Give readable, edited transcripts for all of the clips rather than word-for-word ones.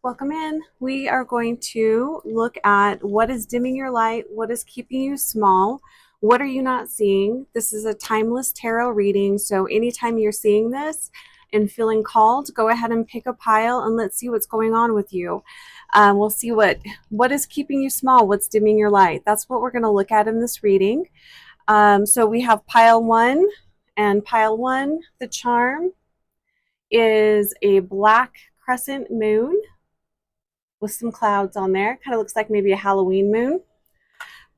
Welcome in. We are going to look at what is dimming your light, what is keeping you small, what are you not seeing. This is a timeless tarot reading, so anytime you're seeing this and feeling called, go ahead and pick a pile and let's see what's going on with you. We'll see what is keeping you small, what's dimming your light. That's what we're going to look at in this reading. So we have pile one, and pile one, the charm is a black crescent moon with some clouds on there. Kind of looks like maybe a Halloween moon.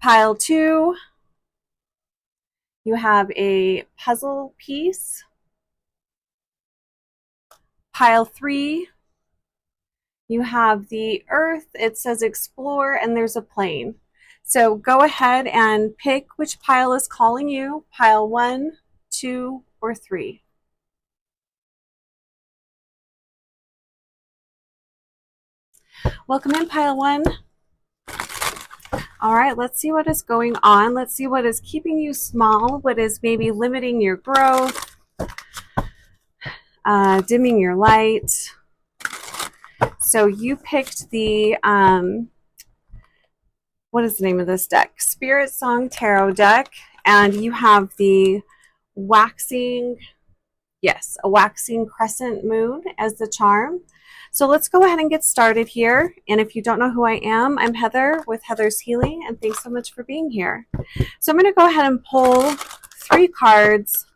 Pile two, you have a puzzle piece. Pile three, you have the earth. It says explore and there's a plane. So go ahead and pick which pile is calling you. Pile one, two, or three. Welcome in, pile one. All right, let's see what is going on. Let's see what is keeping you small, what is maybe limiting your growth, dimming your light. So you picked the, what is the name of this deck? Spirit Song Tarot deck, and you have the waxing, yes, a waxing crescent moon as the charm. So let's go ahead and get started here. And if you don't know who I am, I'm Heather with Heather's Healing, and thanks so much for being here. So I'm going to go ahead and pull 3 cards,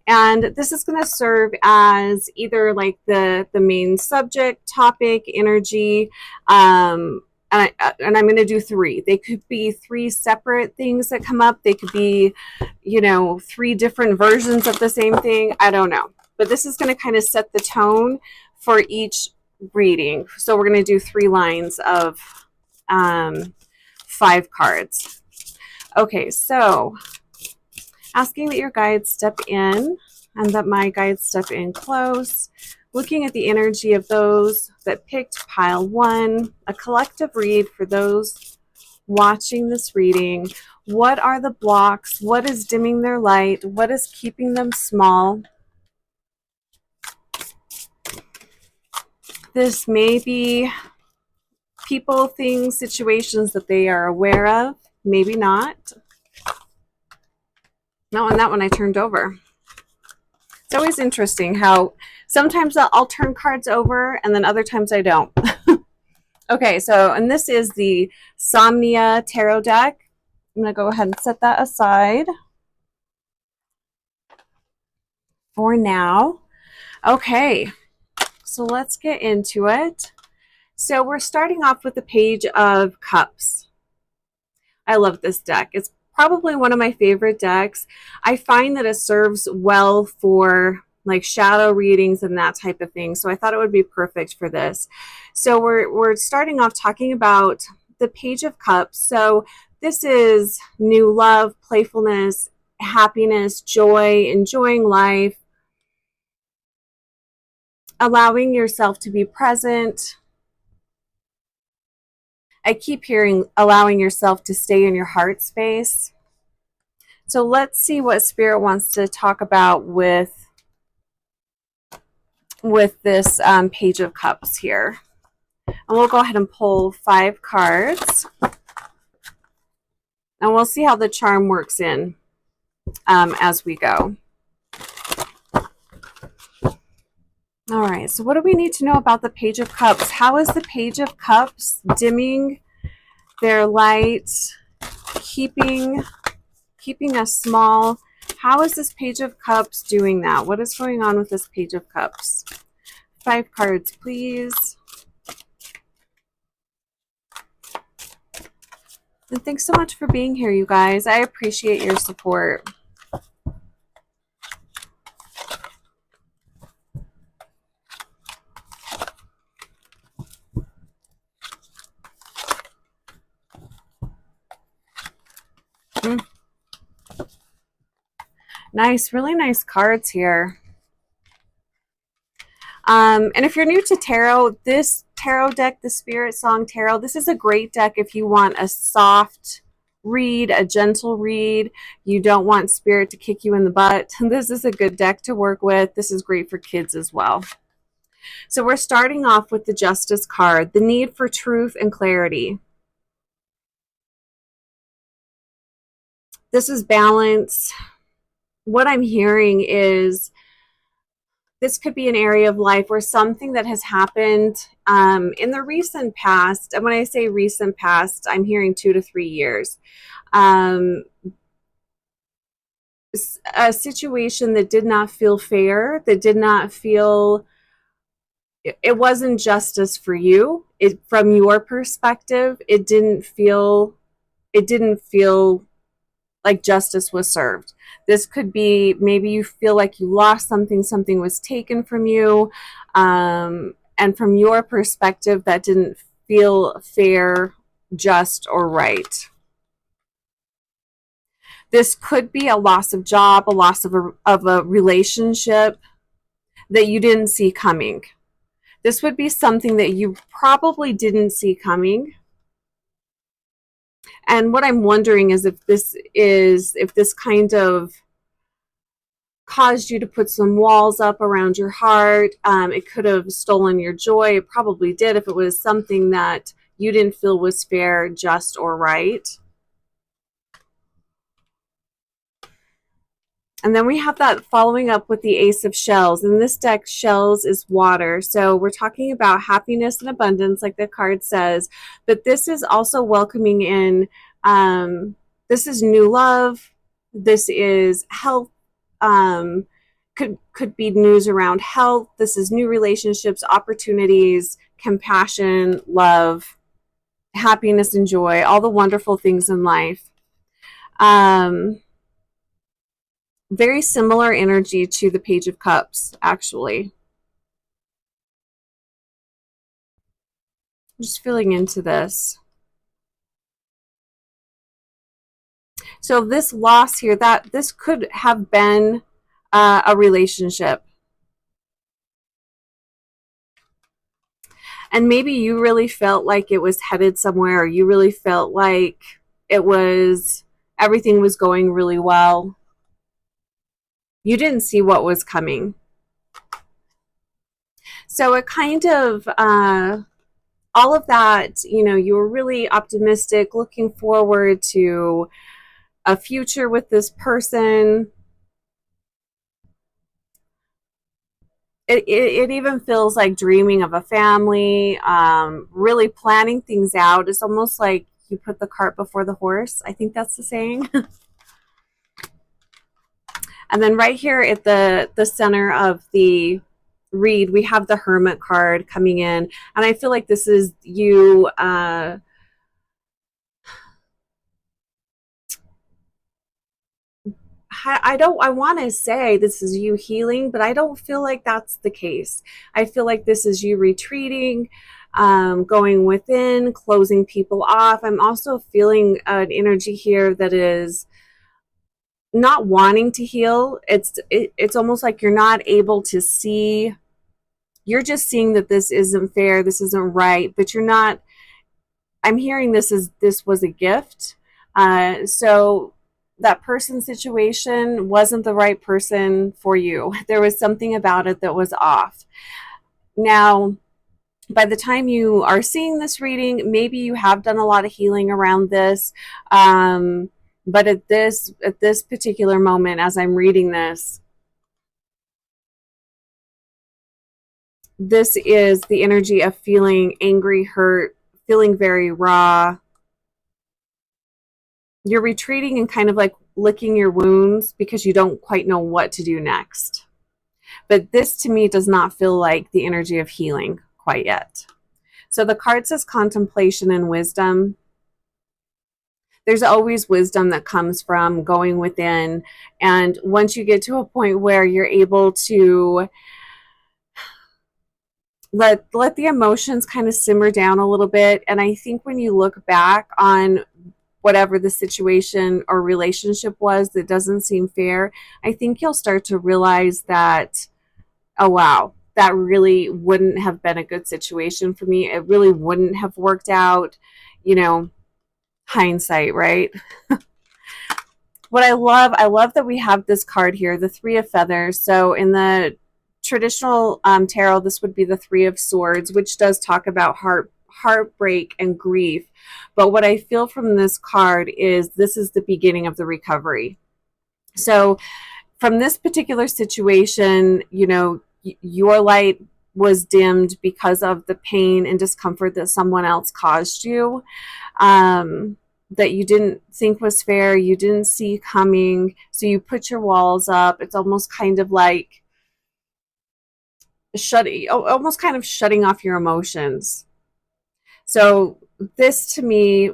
and this is going to serve as either like the main subject, topic, energy, and I'm going to do 3. They could be 3 separate things that come up. They could be, 3 different versions of the same thing. I don't know. But this is going to kind of set the tone for each reading. So we're going to do 3 lines of 5 cards. Okay, so asking that your guides step in and that my guides step in close. Looking at the energy of those that picked pile 1, a collective read for those watching this reading. What are the blocks? What is dimming their light? What is keeping them small? This may be people, things, situations that they are aware of. Maybe not. No, and that one I turned over. It's always interesting how sometimes I'll turn cards over and then other times I don't. Okay, so, and this is the Somnia Tarot deck. I'm going to go ahead and set that aside for now. Okay, so let's get into it. So we're starting off with the Page of Cups. I love this deck. It's probably one of my favorite decks. I find that it serves well for like shadow readings and that type of thing. So I thought it would be perfect for this. So we're starting off talking about the Page of Cups. So this is new love, playfulness, happiness, joy, enjoying life, allowing yourself to be present. I keep hearing allowing yourself to stay in your heart space. So let's see what Spirit wants to talk about with this Page of Cups here. And we'll go ahead and pull 5 cards. And we'll see how the charm works in as we go. All right, so what do we need to know about the Page of Cups? How is the Page of Cups dimming their light, keeping us small? How is this Page of Cups doing that? What is going on with this Page of Cups? 5 cards, please. And thanks so much for being here, you guys. I appreciate your support. Nice, really nice cards here. And if you're new to tarot, this tarot deck, the Spirit Song Tarot, this is a great deck if you want a soft read, a gentle read. You don't want Spirit to kick you in the butt. This is a good deck to work with. This is great for kids as well. So we're starting off with the Justice card, the need for truth and clarity. This is balance. What I'm hearing is this could be an area of life where something that has happened in the recent past, and when I say recent past, I'm hearing 2 to 3 years. Um, a situation that did not feel fair, that did not feel, it wasn't justice for you. It, from your perspective, it didn't feel like justice was served. This could be maybe you feel like you lost something, something was taken from you, and from your perspective, that didn't feel fair, just, or right. This could be a loss of job, a loss of a relationship that you didn't see coming. This would be something that you probably didn't see coming. And what I'm wondering is if this kind of caused you to put some walls up around your heart. It could have stolen your joy. It probably did if it was something that you didn't feel was fair, just, or right. And then we have that following up with the Ace of Shells. In this deck, shells is water. So we're talking about happiness and abundance, like the card says. But this is also welcoming in, this is new love. This is health. Could be news around health. This is new relationships, opportunities, compassion, love, happiness and joy, all the wonderful things in life. Very similar energy to the Page of Cups, actually. I'm just feeling into this. So this loss here, that this could have been a relationship. And maybe you really felt like it was headed somewhere, or you really felt like everything was going really well. You didn't see what was coming. So it kind of, all of that, you were really optimistic, looking forward to a future with this person. It even feels like dreaming of a family, really planning things out. It's almost like you put the cart before the horse. I think that's the saying. And then right here at the center of the read, we have the Hermit card coming in. And I feel like this is you... I want to say this is you healing, but I don't feel like that's the case. I feel like this is you retreating, going within, closing people off. I'm also feeling an energy here that is not wanting to heal. It's almost like you're not able to see. You're just seeing that this isn't fair, this isn't right, but you're not. I'm hearing this was a gift. So that person situation wasn't the right person for you. There was something about it that was off. Now, by the time you are seeing this reading, maybe you have done a lot of healing around this. But at this particular moment, as I'm reading this is the energy of feeling angry, hurt, feeling very raw. You're retreating and kind of like licking your wounds because you don't quite know what to do next. But this to me does not feel like the energy of healing quite yet. So the card says contemplation and wisdom. There's always wisdom that comes from going within. And once you get to a point where you're able to let the emotions kind of simmer down a little bit. And I think when you look back on whatever the situation or relationship was that doesn't seem fair, I think you'll start to realize that, oh wow, that really wouldn't have been a good situation for me. It really wouldn't have worked out, hindsight, right? What I love that we have this card here, the Three of Feathers. So in the traditional tarot, this would be the Three of Swords, which does talk about heartbreak and grief. But what I feel from this card is this is the beginning of the recovery. So from this particular situation, you know, your light was dimmed because of the pain and discomfort that someone else caused you, that you didn't think was fair, you didn't see coming, so you put your walls up. It's almost kind of like almost kind of shutting off your emotions. So this to me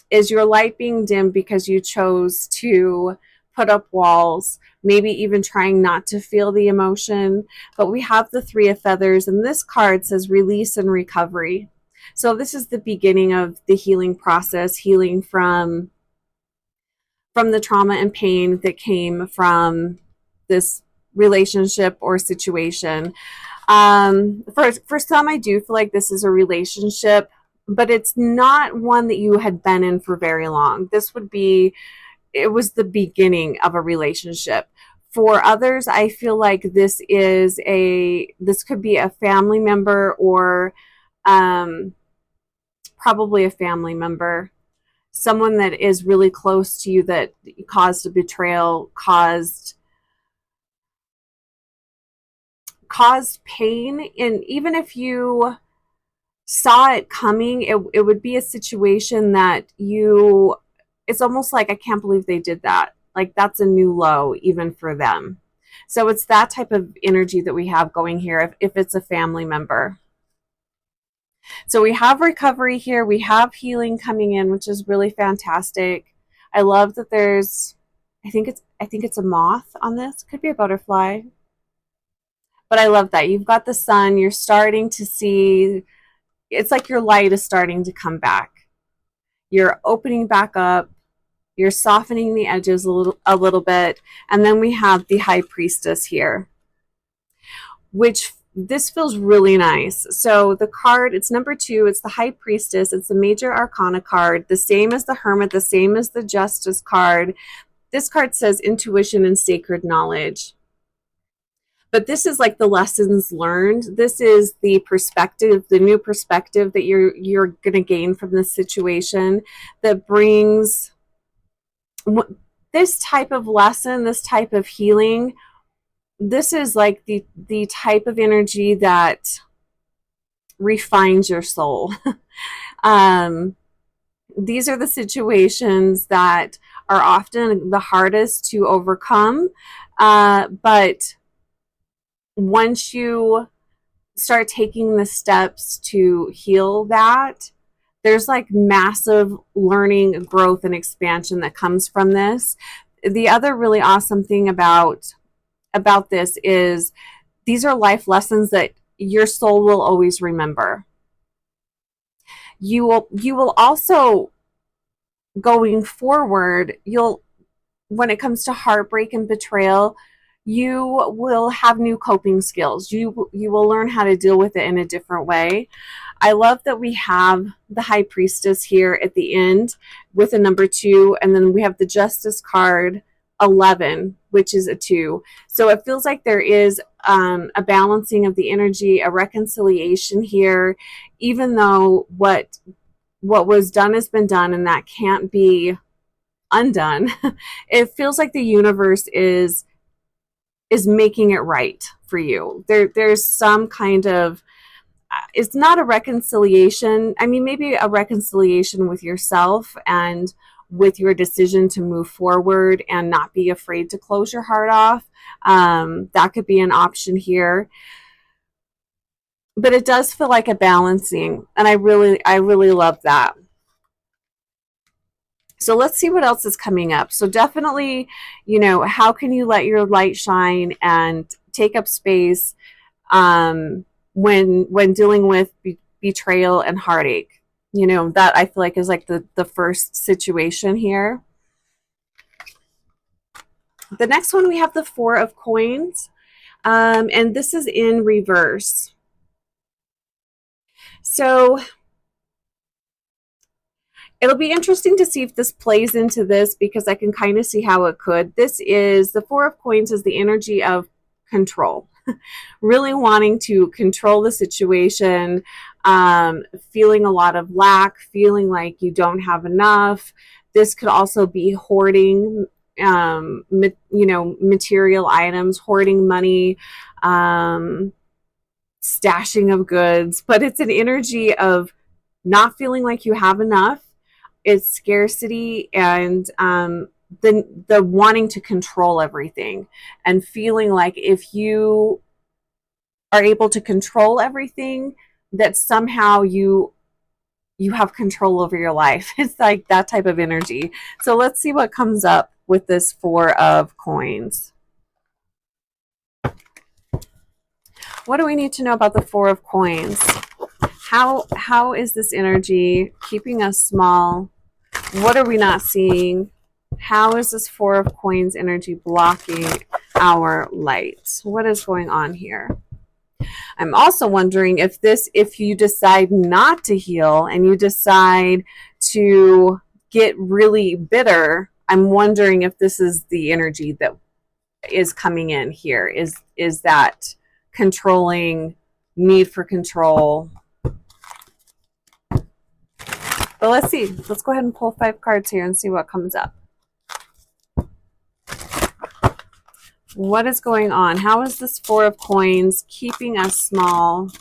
is your light being dimmed because you chose to put up walls, maybe even trying not to feel the emotion. But we have the Three of Feathers, and this card says release and recovery. So this is the beginning of the healing process, healing from the trauma and pain that came from this relationship or situation. For some, I do feel like this is a relationship, but it's not one that you had been in for very long. It was the beginning of a relationship. For others, I feel like this could be a family member, or probably a family member, someone that is really close to you that caused a betrayal, caused pain. And even if you saw it coming, it would be a situation that it's almost like, I can't believe they did that. Like, that's a new low even for them. So it's that type of energy that we have going here if it's a family member. So we have recovery here. We have healing coming in, which is really fantastic. I love that there's, I think it's a moth on this. Could be a butterfly. But I love that. You've got the sun. You're starting to see, it's like your light is starting to come back. You're opening back up. You're softening the edges a little bit. And then we have the High Priestess here, which this feels really nice. So the card, it's number 2. It's the High Priestess. It's the Major Arcana card, the same as the Hermit, the same as the Justice card. This card says intuition and sacred knowledge. But this is like the lessons learned. This is the perspective, the new perspective that you're going to gain from this situation, that brings this type of lesson, this type of healing. This is like the type of energy that refines your soul. These are the situations that are often the hardest to overcome, but once you start taking the steps to heal that, there's like massive learning, growth, and expansion that comes from this. The other really awesome thing about this is these are life lessons that your soul will always remember. You will also, going forward, when it comes to heartbreak and betrayal, you will have new coping skills. You will learn how to deal with it in a different way. I love that we have the High Priestess here at the end with a number 2, and then we have the Justice card 11, which is a 2. So it feels like there is a balancing of the energy, a reconciliation here, even though what was done has been done, and that can't be undone. It feels like the universe is making it right for you. There's some kind of, it's not a reconciliation. I mean, maybe a reconciliation with yourself and with your decision to move forward and not be afraid to close your heart off. That could be an option here. But it does feel like a balancing, and I really love that. So let's see what else is coming up. So definitely, how can you let your light shine and take up space when dealing with betrayal and heartache? That I feel like is like the first situation here. The next one, we have the Four of Coins, and this is in reverse. So it'll be interesting to see if this plays into this, because I can kind of see how it could. This is the Four of Coins, is the energy of control. Really wanting to control the situation, feeling a lot of lack, feeling like you don't have enough. This could also be hoarding, material items, hoarding money, stashing of goods, but it's an energy of not feeling like you have enough. It's scarcity and the wanting to control everything and feeling like if you are able to control everything, that somehow you have control over your life. It's like that type of energy. So let's see what comes up with this Four of Coins. What do we need to know about the Four of Coins? How is this energy keeping us small? What are we not seeing? How is this Four of Coins energy blocking our light? What is going on here? I'm also wondering if you decide not to heal and you decide to get really bitter, I'm wondering if this is the energy that is coming in here. Is that controlling, need for control? But let's see. Let's go ahead and pull 5 cards here and see what comes up. What is going on? How is this Four of Coins keeping us small,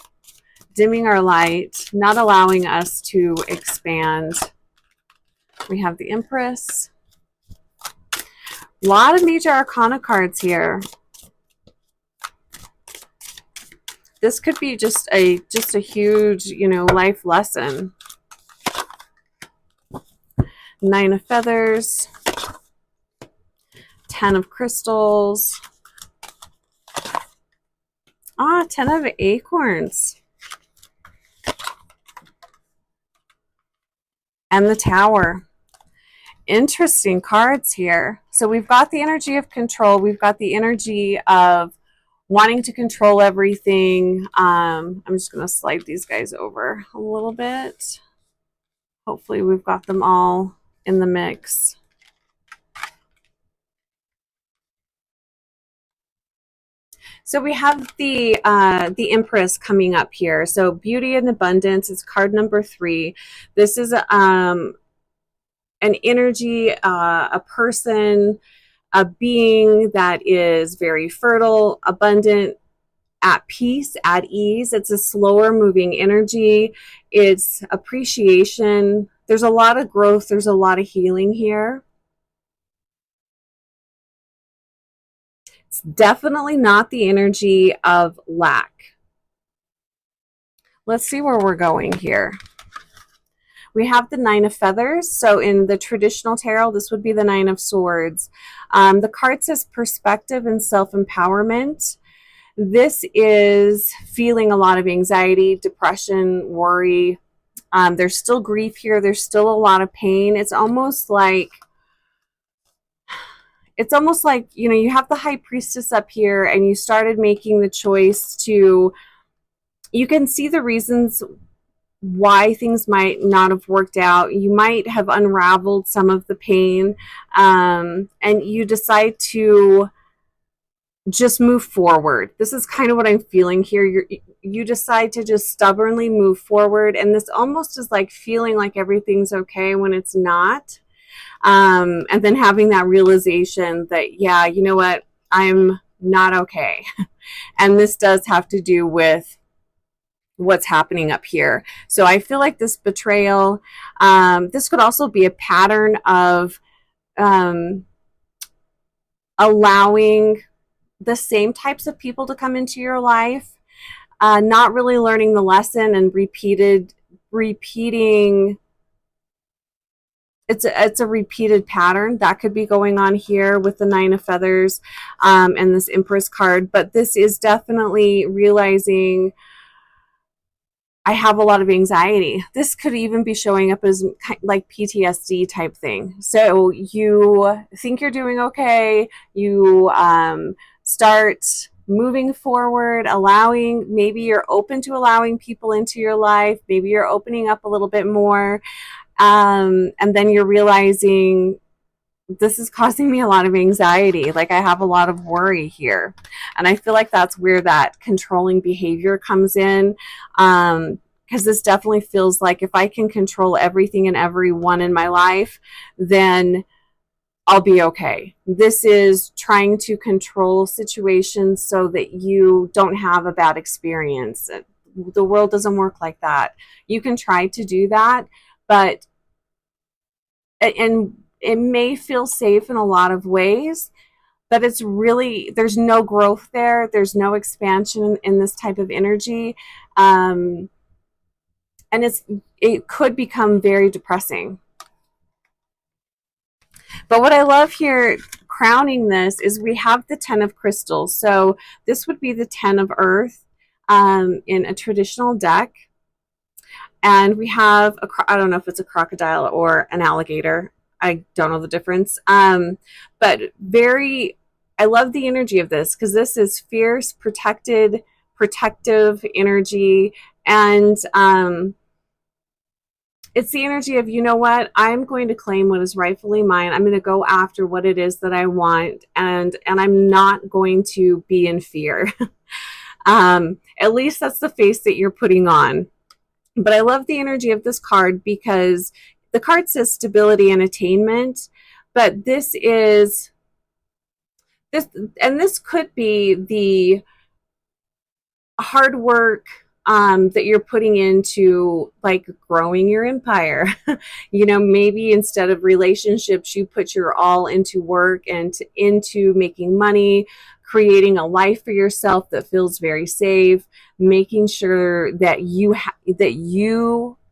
dimming our light, not allowing us to expand? We have the Empress. A lot of major arcana cards here. This could be just a huge, life lesson. 9 of Feathers. 10 of Crystals. 10 of Acorns. And the Tower. Interesting cards here. So we've got the energy of control. We've got the energy of wanting to control everything. I'm just going to slide these guys over a little bit. Hopefully we've got them all in the mix. So we have the Empress coming up here. So Beauty and Abundance is card number 3. This is an energy, a person, a being that is very fertile, abundant, at peace, at ease. It's a slower moving energy. It's appreciation. There's a lot of growth. There's a lot of healing here. It's definitely not the energy of lack. Let's see where we're going here. We have the 9 of Feathers. So in the traditional tarot, this would be the 9 of Swords. The card says perspective and self-empowerment. This is feeling a lot of anxiety, depression, worry. There's still grief here. There's still a lot of pain. It's almost like, you have the High Priestess up here and you started making the choice to, you can see the reasons why things might not have worked out. You might have unraveled some of the pain, and you decide to just move forward. This is kind of what I'm feeling here. You decide to just stubbornly move forward, and this almost is like feeling like everything's okay when it's not. And then having that realization that, yeah, you know what, I'm not okay. And this does have to do with what's happening up here. So I feel like this betrayal, this could also be a pattern of allowing the same types of people to come into your life, not really learning the lesson and repeating. It's a repeated pattern that could be going on here with the 9 of Feathers and this Empress card. But this is definitely realizing I have a lot of anxiety. This could even be showing up as like PTSD type thing. So you think you're doing okay. You start moving forward, maybe you're open to allowing people into your life. Maybe you're opening up a little bit more. And then you're realizing this is causing me a lot of anxiety. Like I have a lot of worry here. And I feel like that's where that controlling behavior comes in. Because this definitely feels like if I can control everything and everyone in my life, then I'll be okay. This is trying to control situations so that you don't have a bad experience. The world doesn't work like that. You can try to do that, but and it may feel safe in a lot of ways, but it's really, there's no growth there. There's no expansion in this type of energy. And it could become very depressing. But what I love here, crowning this, is we have the 10 of crystals. So this would be the 10 of earth in a traditional deck. And we have, I don't know if it's a crocodile or an alligator. I don't know the difference. But I love the energy of this because this is fierce, protective energy. And it's the energy of, you know what, I'm going to claim what is rightfully mine. I'm going to go after what it is that I want, and I'm not going to be in fear. At least that's the face that you're putting on. But I love the energy of this card because the card says stability and attainment, but this could be the hard work that you're putting into like growing your empire. Maybe instead of relationships, you put your all into work and into making money, creating a life for yourself that feels very safe, making sure that you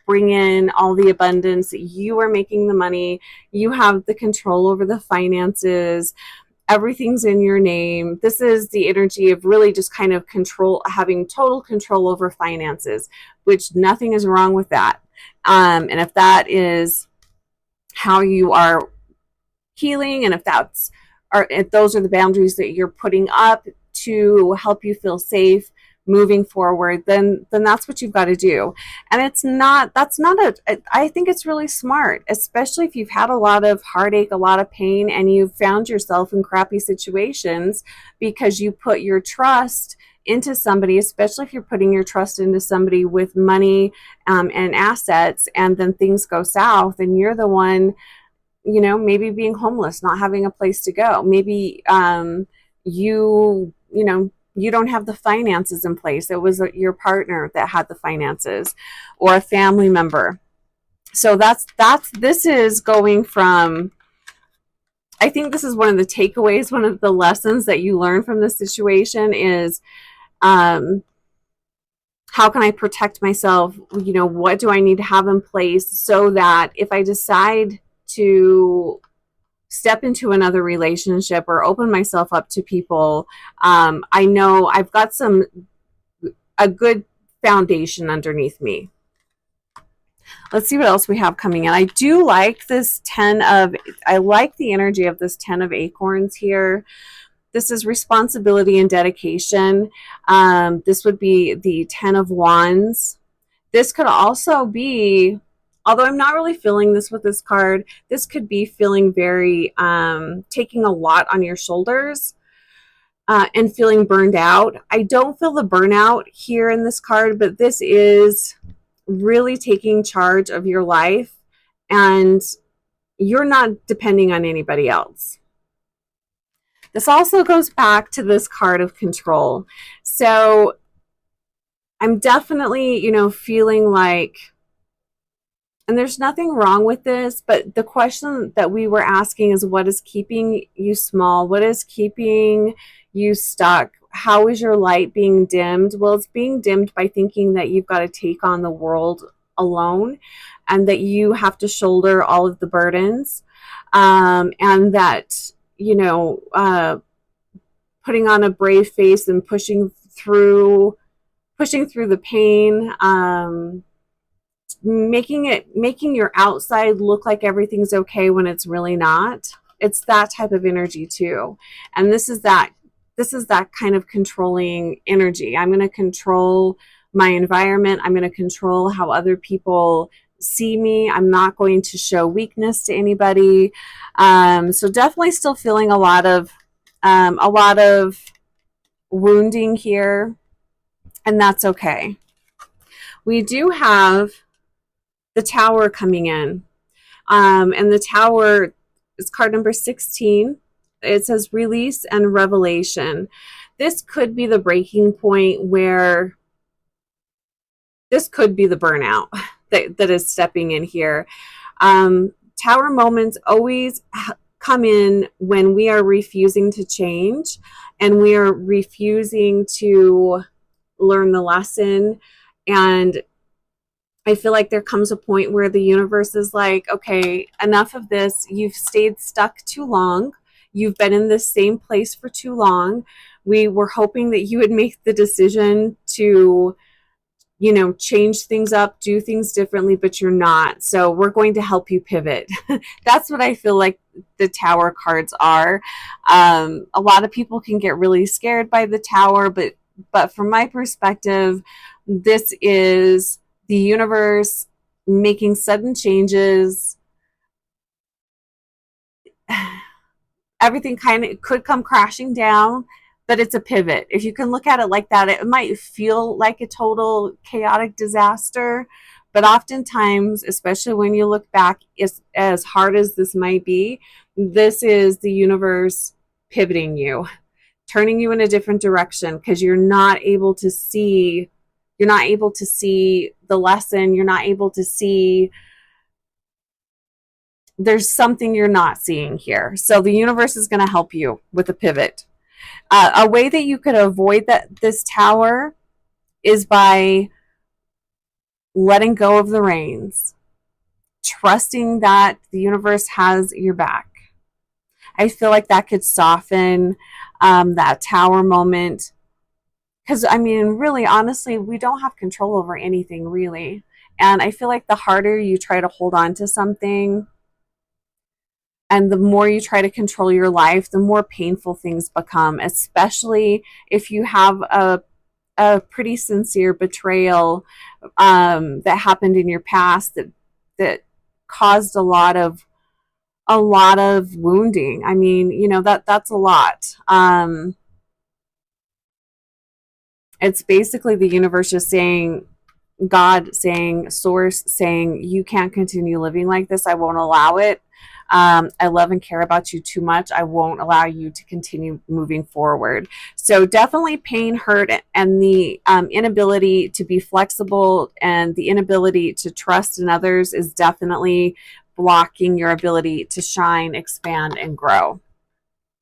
bring in all the abundance, that you are making the money, you have the control over the finances, everything's in your name. This is the energy of really just kind of having total control over finances, which nothing is wrong with that. And if that is how you are healing, and if those are the boundaries that you're putting up to help you feel safe moving forward, then that's what you've got to do. And I think it's really smart, especially if you've had a lot of heartache, a lot of pain, and you've found yourself in crappy situations because you put your trust into somebody, especially if you're putting your trust into somebody with money and assets, and then things go south and you're the one, maybe being homeless, not having a place to go. Maybe you don't have the finances in place. It was your partner that had the finances, or a family member. So this is going from, I think this is one of the takeaways, one of the lessons that you learn from this situation is, how can I protect myself? What do I need to have in place so that if I decide to step into another relationship or open myself up to people, I know I've got a good foundation underneath me. Let's see what else we have coming in. I do like this I like the energy of this 10 of acorns here. This is responsibility and dedication. This would be the 10 of wands. This could also be, although I'm not really feeling this with this card, this could be feeling very, taking a lot on your shoulders and feeling burned out. I don't feel the burnout here in this card, but this is really taking charge of your life and you're not depending on anybody else. This also goes back to this card of control. So I'm definitely, feeling like, and there's nothing wrong with this, but the question that we were asking is, what is keeping you small? What is keeping you stuck? How is your light being dimmed? Well, it's being dimmed by thinking that you've got to take on the world alone and that you have to shoulder all of the burdens, and that, putting on a brave face and pushing through the pain, making your outside look like everything's okay when it's really not. It's that type of energy too. And this is that kind of controlling energy. I'm going to control my environment. I'm going to control how other people see me. I'm not going to show weakness to anybody. So definitely still feeling a lot of wounding here, and that's okay. We do have the Tower coming in, and the Tower is card number 16. It says release and revelation. This could be the breaking point where this could be the burnout that is stepping in here. Tower moments always come in when we are refusing to change and we are refusing to learn the lesson. And I feel like there comes a point where the universe is like, okay, enough of this. You've stayed stuck too long. You've been in this same place for too long. We were hoping that you would make the decision to, you know, change things up, do things differently, but you're not. So we're going to help you pivot. That's what I feel like the Tower cards are. A lot of people can get really scared by the Tower, but from my perspective, this is the universe making sudden changes. Everything kind of could come crashing down, but it's a pivot. If you can look at it like that, it might feel like a total chaotic disaster, but oftentimes, especially when you look back, as hard as this might be, this is the universe pivoting you, turning you in a different direction, because you're not able to see the lesson. You're not able to see, there's something you're not seeing here. So the universe is going to help you with a pivot. A way that you could avoid this Tower is by letting go of the reins, trusting that the universe has your back. I feel like that could soften that Tower moment. Because, I mean, really, honestly, we don't have control over anything, really. And I feel like the harder you try to hold on to something and the more you try to control your life, the more painful things become, especially if you have a pretty sincere betrayal that happened in your past that caused a lot of wounding. I mean, you know, that's a lot. It's basically the universe just saying, God saying, source saying, you can't continue living like this. I won't allow it. I love and care about you too much. I won't allow you to continue moving forward. So definitely pain, hurt, and the inability to be flexible and the inability to trust in others is definitely blocking your ability to shine, expand, and grow.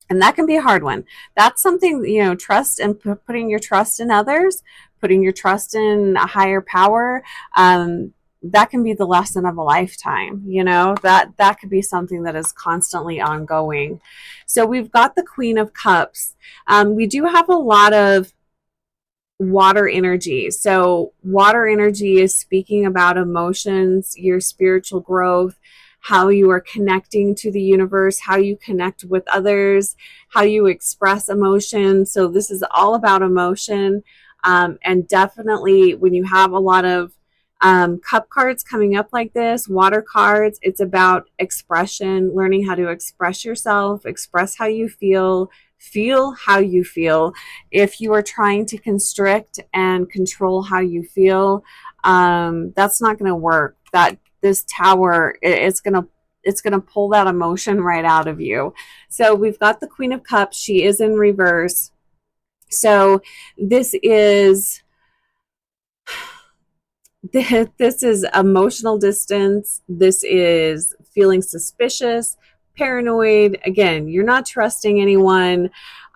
And that can be a hard one. That's something, you know, trust and putting your trust in others, putting your trust in a higher power. That can be the lesson of a lifetime. You know, that could be something that is constantly ongoing. So we've got the Queen of Cups. We do have a lot of water energy. So water energy is speaking about emotions, your spiritual growth, how you are connecting to the universe, how you connect with others, how you express emotion. So this is all about emotion. And definitely when you have a lot of cup cards coming up like this, water cards, it's about expression, learning how to express yourself, express how you feel how you feel. If you are trying to constrict and control how you feel, that's not going to work. That this Tower, it's gonna pull that emotion right out of you. So we've got the Queen of Cups. She is in reverse. So this is emotional distance. This is feeling suspicious, paranoid. Again, you're not trusting anyone.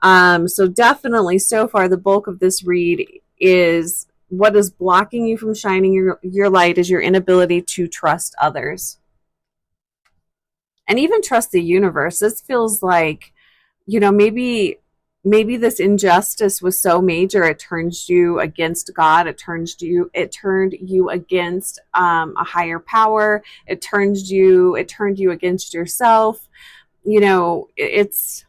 So definitely, so far, the bulk of this read is what is blocking you from shining your light is your inability to trust others. And even trust the universe. This feels like, you know, maybe this injustice was so major it turned you against God. It turned you against a higher power. It turned you against yourself. You know, it's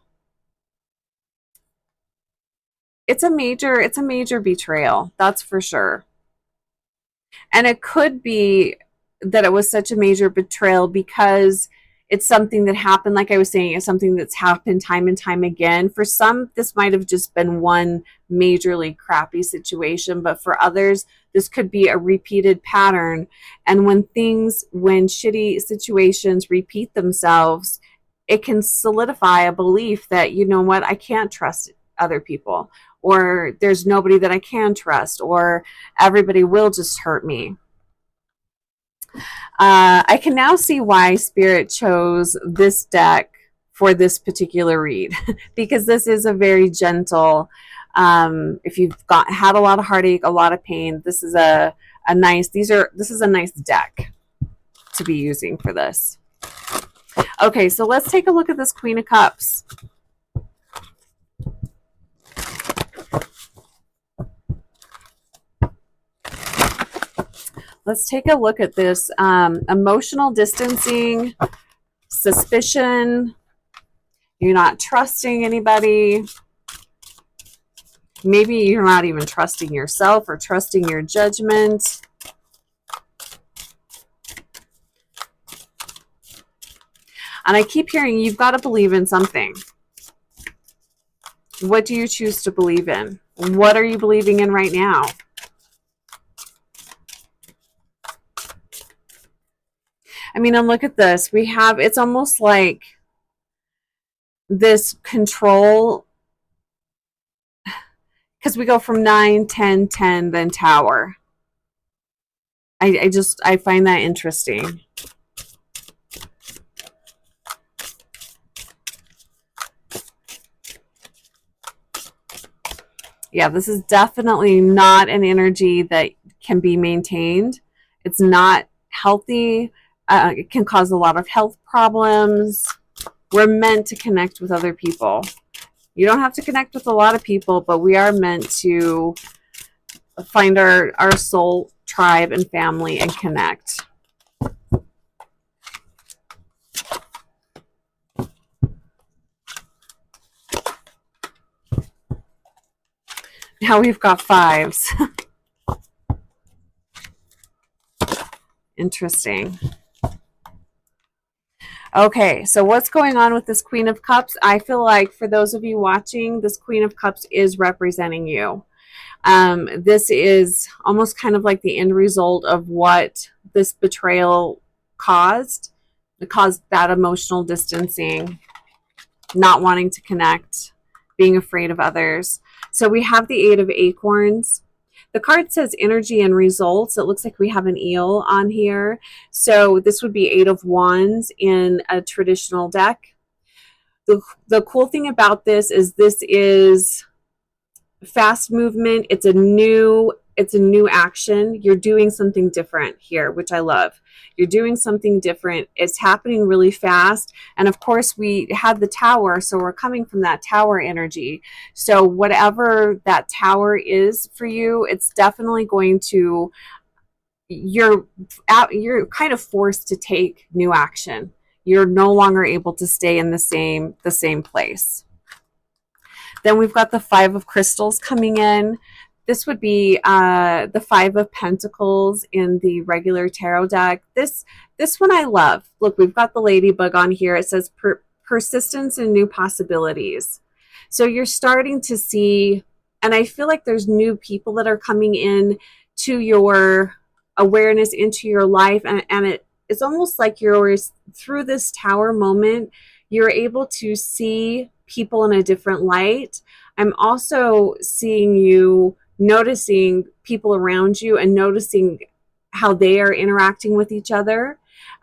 a major betrayal, that's for sure. And it could be that it was such a major betrayal because it's something that happened, like I was saying, it's something that's happened time and time again. For some, this might have just been one majorly crappy situation, but for others, this could be a repeated pattern. And when shitty situations repeat themselves, it can solidify a belief that, you know what, I can't trust other people, or there's nobody that I can trust, or everybody will just hurt me. I can now see why Spirit chose this deck for this particular read because this is a very gentle. If you've had a lot of heartache, a lot of pain, this is a nice. This is a nice deck to be using for this. Okay, so let's take a look at this Queen of Cups. Let's take a look at this. Emotional distancing, suspicion, you're not trusting anybody. Maybe you're not even trusting yourself or trusting your judgment. And I keep hearing you've got to believe in something. What do you choose to believe in? What are you believing in right now? I mean, and look at this. We have, it's almost like this control, because we go from 9, 10, 10, then Tower. I find that interesting. Yeah, this is definitely not an energy that can be maintained. It's not healthy. It can cause a lot of health problems. We're meant to connect with other people. You don't have to connect with a lot of people, but we are meant to find our soul tribe and family and connect. Now we've got 5s. Interesting. Okay, so what's going on with this Queen of Cups? I feel like for those of you watching, this Queen of Cups is representing you. This is almost kind of like the end result of what this betrayal caused. It caused that emotional distancing, not wanting to connect, being afraid of others. So we have the 8 of Acorns. The card says energy and results. It looks like we have an eel on here. So this would be 8 of Wands in a traditional deck. The cool thing about this is fast movement. It's a new action. You're doing something different here, which I love. You're doing something different. It's happening really fast. And of course, we had the Tower, so we're coming from that Tower energy. So whatever that Tower is for you, it's definitely going to, you're kind of forced to take new action. You're no longer able to stay in the same place. Then we've got the 5 of Crystals coming in. This would be the 5 of Pentacles in the regular tarot deck. This one I love. Look, we've got the ladybug on here. It says persistence and new possibilities. So you're starting to see, and I feel like there's new people that are coming in to your awareness, into your life, and it's almost like you're, through this Tower moment, you're able to see people in a different light. I'm also seeing you noticing people around you and noticing how they are interacting with each other.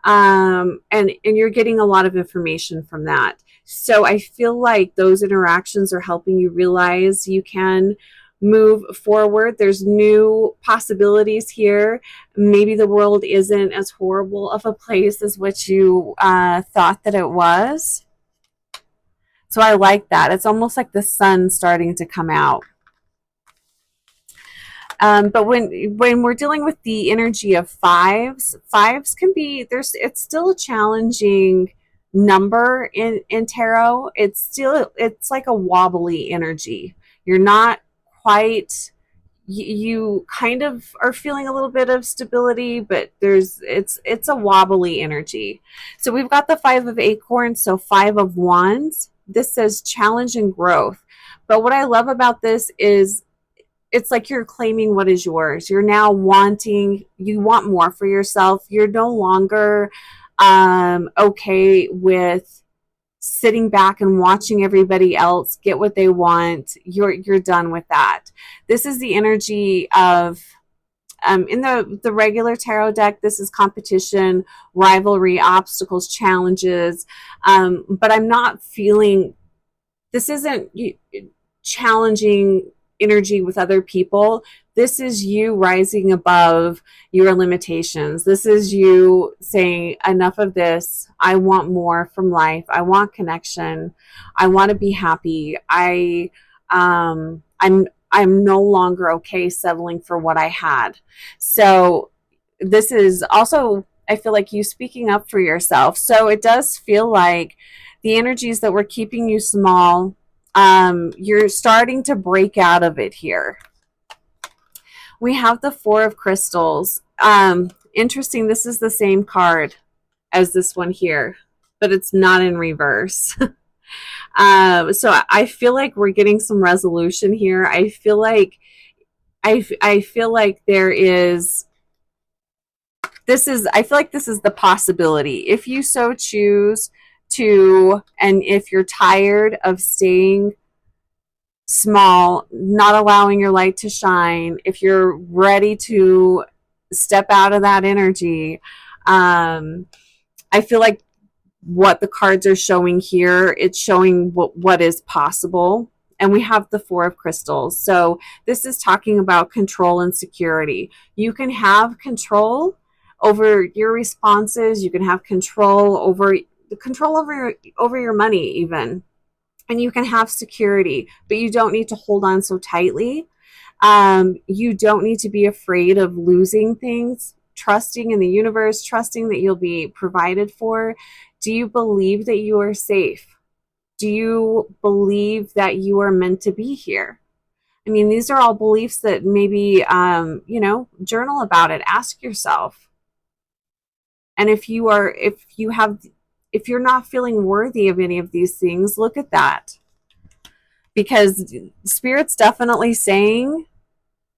And you're getting a lot of information from that. So I feel like those interactions are helping you realize you can move forward. There's new possibilities here. Maybe the world isn't as horrible of a place as what you thought that it was. So I like that. It's almost like the sun starting to come out. But when we're dealing with the energy of 5s can be, it's still a challenging number in tarot. It's like a wobbly energy. You're not quite, you kind of are feeling a little bit of stability, but it's a wobbly energy. So we've got the Five of Acorns, so Five of Wands. This says challenge and growth. But what I love about this is it's like you're claiming what is yours. You're now you want more for yourself. You're no longer okay with sitting back and watching everybody else get what they want. You're done with that. This is the energy of in the regular tarot deck, this is competition, rivalry, obstacles, challenges. But I'm not feeling this isn't challenging energy with other people. This is you rising above your limitations. This is you saying, enough of this. I want more from life. I want connection. I want to be happy. I'm no longer okay settling for what I had. So this is also, I feel like, you speaking up for yourself. So it does feel like the energies that were keeping you small, you're starting to break out of it here. We have the Four of Crystals. Interesting, this is the same card as this one here, but it's not in reverse. So I feel like we're getting some resolution here. I feel like there is I feel like this is the possibility. If you so choose to, and if you're tired of staying small, not allowing your light to shine, if you're ready to step out of that energy, I feel like what the cards are showing here, it's showing what is possible. And we have the Four of Crystals. So this is talking about control and security. You can have control over your responses. You can have control over your money even. And you can have security, but you don't need to hold on so tightly. You don't need to be afraid of losing things. Trusting in the universe, trusting that you'll be provided for. Do you believe that you are safe? Do you believe that you are meant to be here? I mean, these are all beliefs that maybe, journal about it. Ask yourself. And if you're not feeling worthy of any of these things, look at that. Because Spirit's definitely saying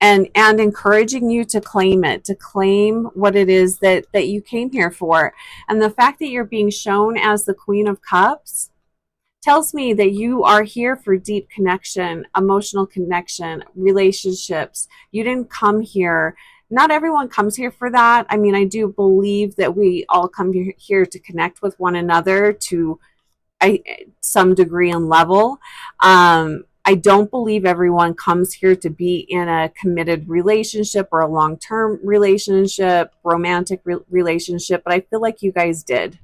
and encouraging you to claim it, to claim what it is that you came here for. And the fact that you're being shown as the Queen of Cups tells me that you are here for deep connection, emotional connection, relationships. You didn't come here. Not everyone comes here for that. I mean, I do believe that we all come here to connect with one another to some degree and level. I don't believe everyone comes here to be in a committed relationship or a long-term relationship, romantic relationship, but I feel like you guys did.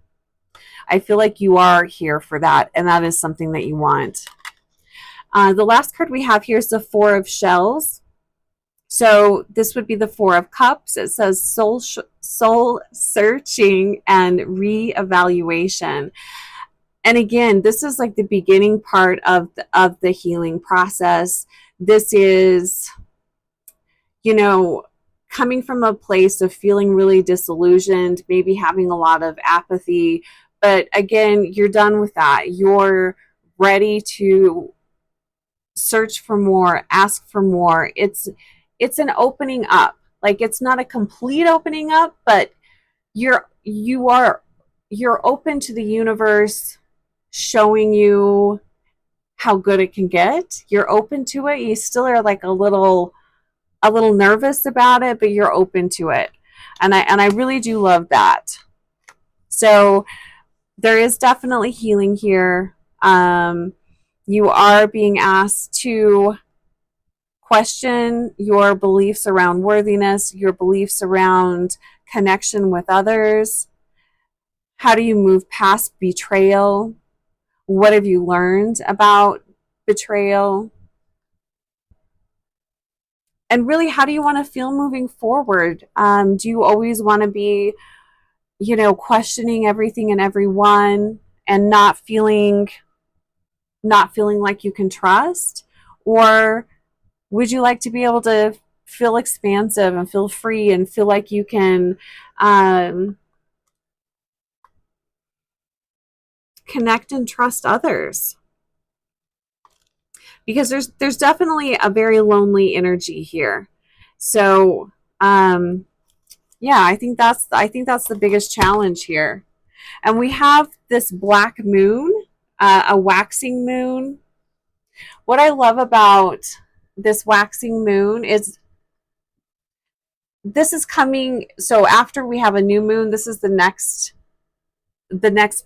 I feel like you are here for that, and that is something that you want. The last card we have here is the Four of Shells. So this would be the Four of Cups. It says soul searching and reevaluation. And again, this is like the beginning part of the healing process. This is, coming from a place of feeling really disillusioned, maybe having a lot of apathy. But again, you're done with that. You're ready to search for more, ask for more. It's an opening up. Like, it's not a complete opening up, but you're open to the universe showing you how good it can get. You're open to it. You still are like a little nervous about it, but you're open to it. And I really do love that. So there is definitely healing here. You are being asked to question your beliefs around worthiness, your beliefs around connection with others. How do you move past betrayal? What have you learned about betrayal? And really, how do you want to feel moving forward? Do you always want to be, questioning everything and everyone and not feeling like you can trust? Or would you like to be able to feel expansive and feel free and feel like you can connect and trust others. Because there's definitely a very lonely energy here. So yeah, I think that's the biggest challenge here. And we have this black moon, a waxing moon. What I love about this waxing moon is this is coming, so after we have a new moon, this is the next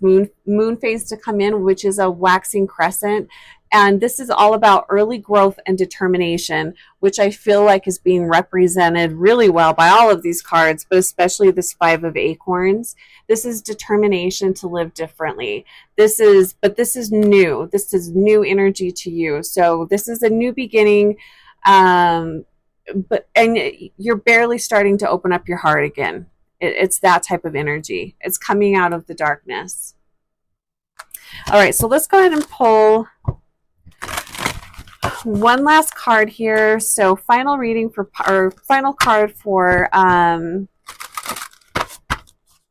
moon phase to come in, which is a waxing crescent. And this is all about early growth and determination, which I feel like is being represented really well by all of these cards, but especially this Five of Acorns. This is determination to live differently. This is new. This is new energy to you. So this is a new beginning. And you're barely starting to open up your heart again. It's that type of energy. It's coming out of the darkness. All right, so let's go ahead and pull one last card here. So final reading for, or final card for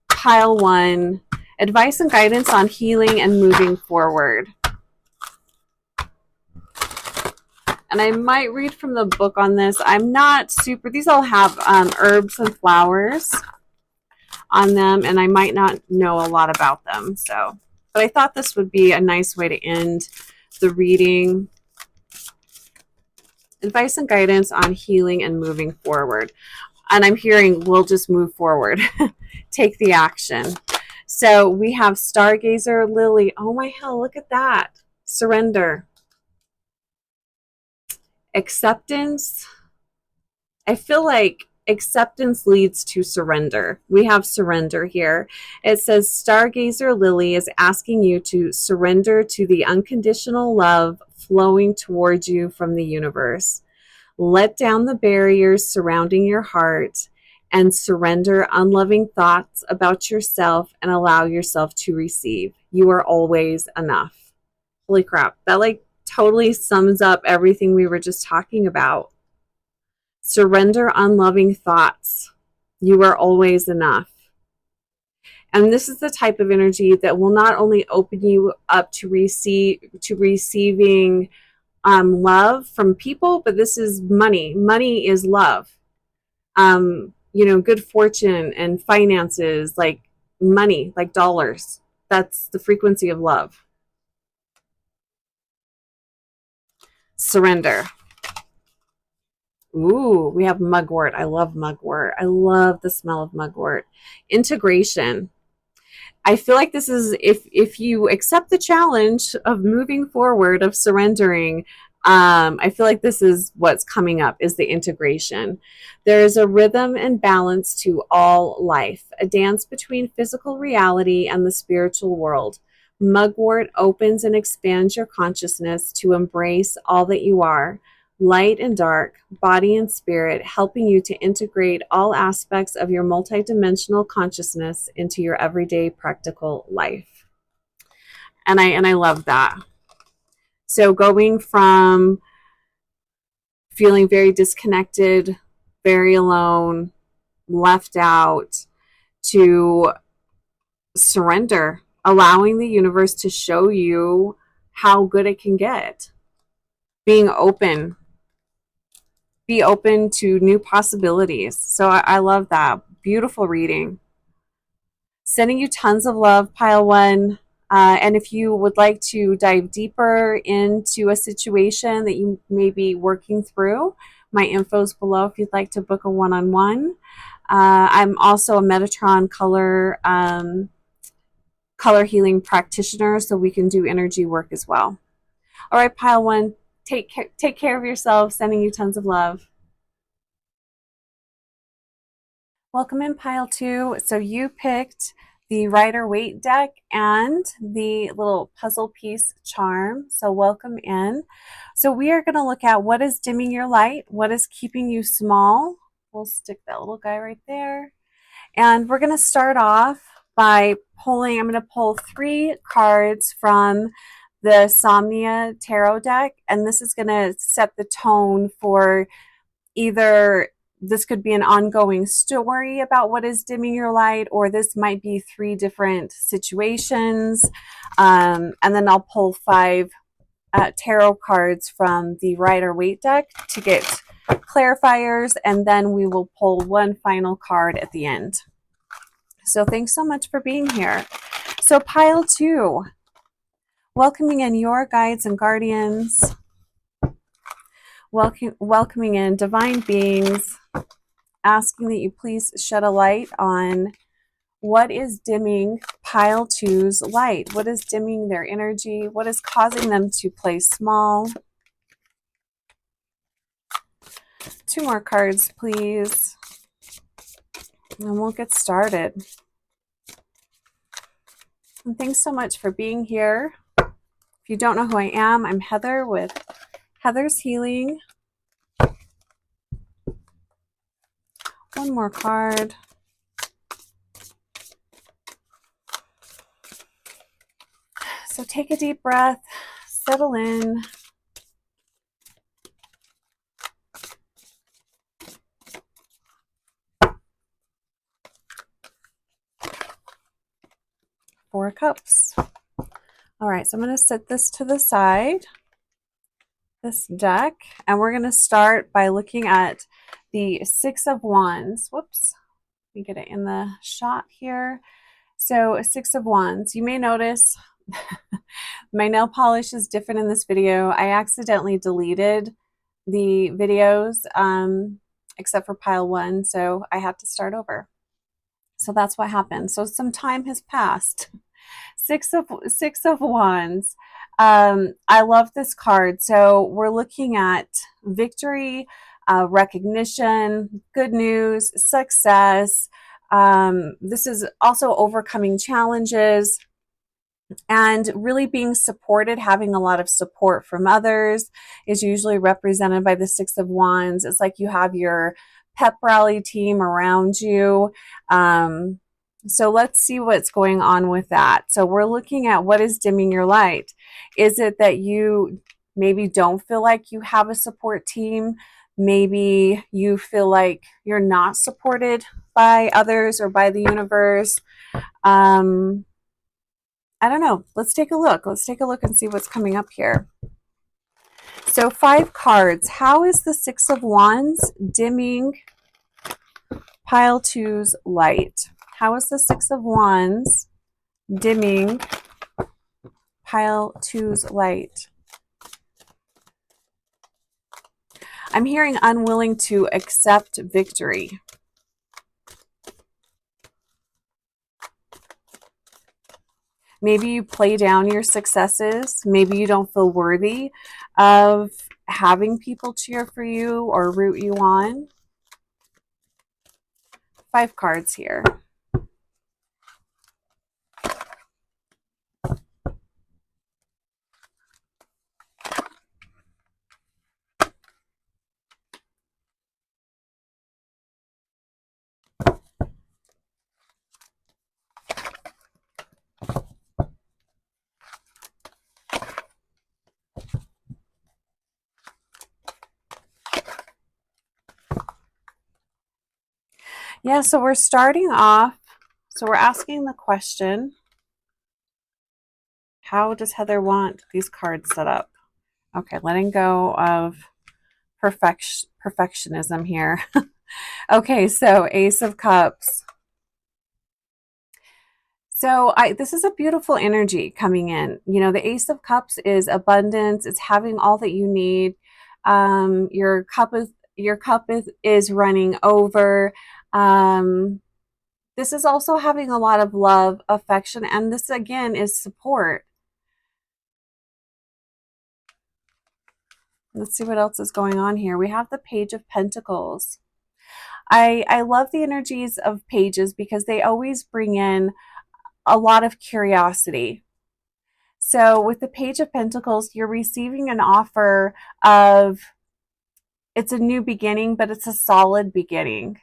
pile one, advice and guidance on healing and moving forward. And I might read from the book on this. I'm not super, these all have herbs and flowers on them, and I might not know a lot about them. So, but I thought this would be a nice way to end the reading. Advice and guidance on healing and moving forward. And I'm hearing we'll just move forward. Take the action. So we have Stargazer Lily. Oh my hell, look at that. Surrender. Acceptance. I feel like acceptance leads to surrender. We have surrender here. It says Stargazer Lily is asking you to surrender to the unconditional love flowing towards you from the universe. Let down the barriers surrounding your heart and surrender unloving thoughts about yourself and allow yourself to receive. You are always enough. Holy crap. That like totally sums up everything we were just talking about. Surrender unloving thoughts. You are always enough. And this is the type of energy that will not only open you up to receiving love from people, but this is money. Money is love. You know, good fortune and finances, like money, like dollars. That's the frequency of love. Surrender. Ooh, we have mugwort. I love mugwort. I love the smell of mugwort. Integration. I feel like this is, if you accept the challenge of moving forward, of surrendering, I feel like this is what's coming up, is the integration. There is a rhythm and balance to all life, a dance between physical reality and the spiritual world. Mugwort opens and expands your consciousness to embrace all that you are, light and dark, body and spirit, helping you to integrate all aspects of your multidimensional consciousness into your everyday practical life. And I love that. So going from feeling very disconnected, very alone, left out, to surrender, allowing the universe to show you how good it can get. Being open. Be open to new possibilities. So I love that. Beautiful reading. Sending you tons of love, pile one. And if you would like to dive deeper into a situation that you may be working through, my info's below if you'd like to book a one-on-one. I'm also a Metatron color healing practitioner, so we can do energy work as well. All right, pile one, take care of yourself. Sending you tons of love. Welcome in, pile two. So you picked the Rider-Waite deck and the little puzzle piece charm. So welcome in. So we are going to look at what is dimming your light, what is keeping you small. We'll stick that little guy right there. And we're going to start off by pulling, I'm going to pull 3 cards from the Somnia Tarot deck. And this is going to set the tone for Either this could be an ongoing story about what is dimming your light, or this might be 3 different situations. And then I'll pull 5 tarot cards from the Rider-Waite deck to get clarifiers, and then we will pull 1 final card at the end. So thanks so much for being here. So pile 2, welcoming in your guides and guardians, welcoming in divine beings, asking that you please shed a light on what is dimming pile 2's light. What is dimming their energy? What is causing them to play small? 2 more cards, please, and we'll get started. And thanks so much for being here. If you don't know who I am, I'm Heather with Heather's Healing. 1 more card. So take a deep breath, settle in. Four cups. All right, so I'm going to set this to the side, this deck, and we're going to start by looking at the 6 of Wands. Whoops, let me get it in the shot here. So 6 of Wands. You may notice my nail polish is different in this video. I accidentally deleted the videos except for pile 1, so I have to start over. So that's what happened. So some time has passed. Six of Wands. I love this card. So we're looking at victory, recognition, good news, success. This is also overcoming challenges and really being supported. Having a lot of support from others is usually represented by the 6 of Wands. It's like you have your pep rally team around you. So let's see what's going on with that. So we're looking at what is dimming your light. Is it that you maybe don't feel like you have a support team? Maybe you feel like you're not supported by others or by the universe. I don't know. Let's take a look. Let's take a look and see what's coming up here. So 5 cards. How is the 6 of Wands dimming pile 2's light? How is the 6 of Wands dimming pile 2's light? I'm hearing unwilling to accept victory. Maybe you play down your successes. Maybe you don't feel worthy of having people cheer for you or root you on. 5 cards here. Yeah, so we're starting off, so we're asking the question, how does Heather want these cards set up? Okay, letting go of perfectionism here. Okay, so Ace of Cups. So this is a beautiful energy coming in. You know, the Ace of Cups is abundance. It's having all that you need. Your cup is running over. This is also having a lot of love, affection, and this again is support. Let's see what else is going on here. We have the Page of Pentacles. I love the energies of pages because they always bring in a lot of curiosity. So with the Page of Pentacles, you're receiving an offer of, it's a new beginning, but it's a solid beginning.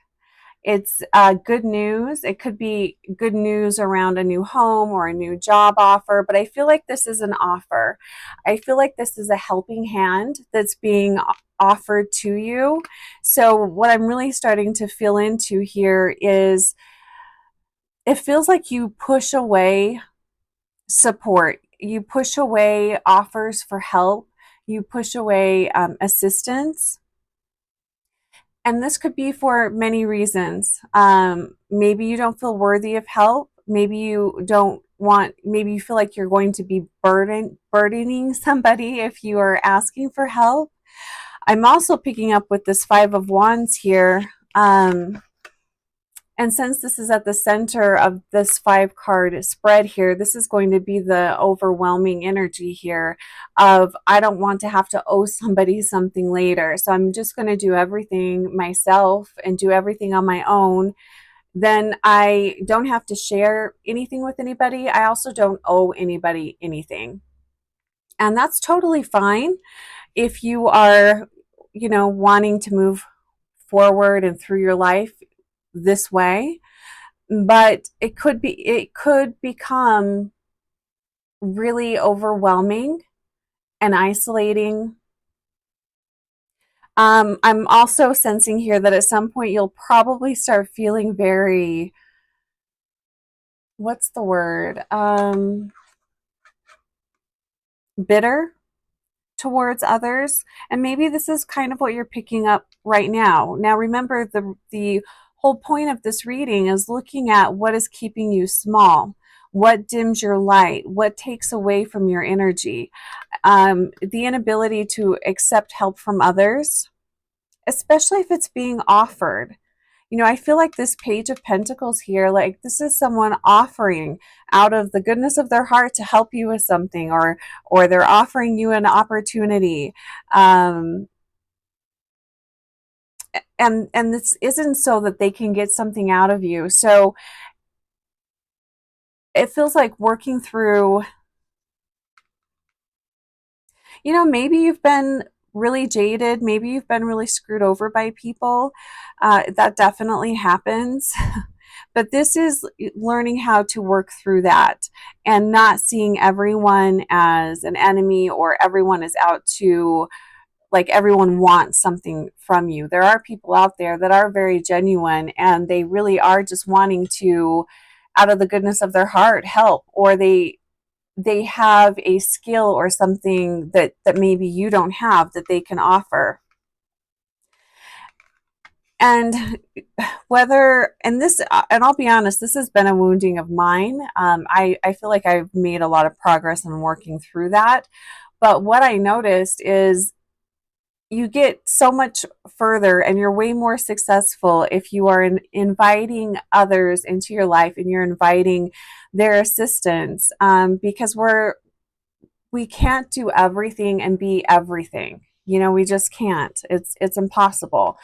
It's good news. It could be good news around a new home or a new job offer, but I feel like this is an offer. I feel like this is a helping hand that's being offered to you. So what I'm really starting to feel into here is it feels like you push away support, you push away offers for help, you push away assistance. And this could be for many reasons. Maybe you don't feel worthy of help. Maybe you don't want, maybe you feel like you're going to be burdening somebody if you are asking for help. I'm also picking up with this Five of Wands here. And since this is at the center of this 5-card spread here, this is going to be the overwhelming energy here of I don't want to have to owe somebody something later. So I'm just going to do everything myself and do everything on my own. Then I don't have to share anything with anybody. I also don't owe anybody anything. And that's totally fine if you are, wanting to move forward and through your life this way, but it could become really overwhelming and isolating. I'm also sensing here that at some point you'll probably start feeling very, what's the word, bitter towards others. And maybe this is kind of what you're picking up right now. Now remember, the whole point of this reading is looking at what is keeping you small, what dims your light, what takes away from your energy, the inability to accept help from others, especially if it's being offered. I feel like this Page of Pentacles here, like this is someone offering out of the goodness of their heart to help you with something, or they're offering you an opportunity. And this isn't so that they can get something out of you. So it feels like working through, maybe you've been really jaded. Maybe you've been really screwed over by people. That definitely happens. But this is learning how to work through that and not seeing everyone as an enemy, or everyone is out to, like, everyone wants something from you. There are people out there that are very genuine and they really are just wanting to, out of the goodness of their heart, help, or they have a skill or something that maybe you don't have that they can offer. And and I'll be honest, this has been a wounding of mine. I feel like I've made a lot of progress in working through that. But what I noticed is you get so much further and you're way more successful if you are inviting others into your life and you're inviting their assistance, because we can't do everything and be everything. We just can't. It's impossible.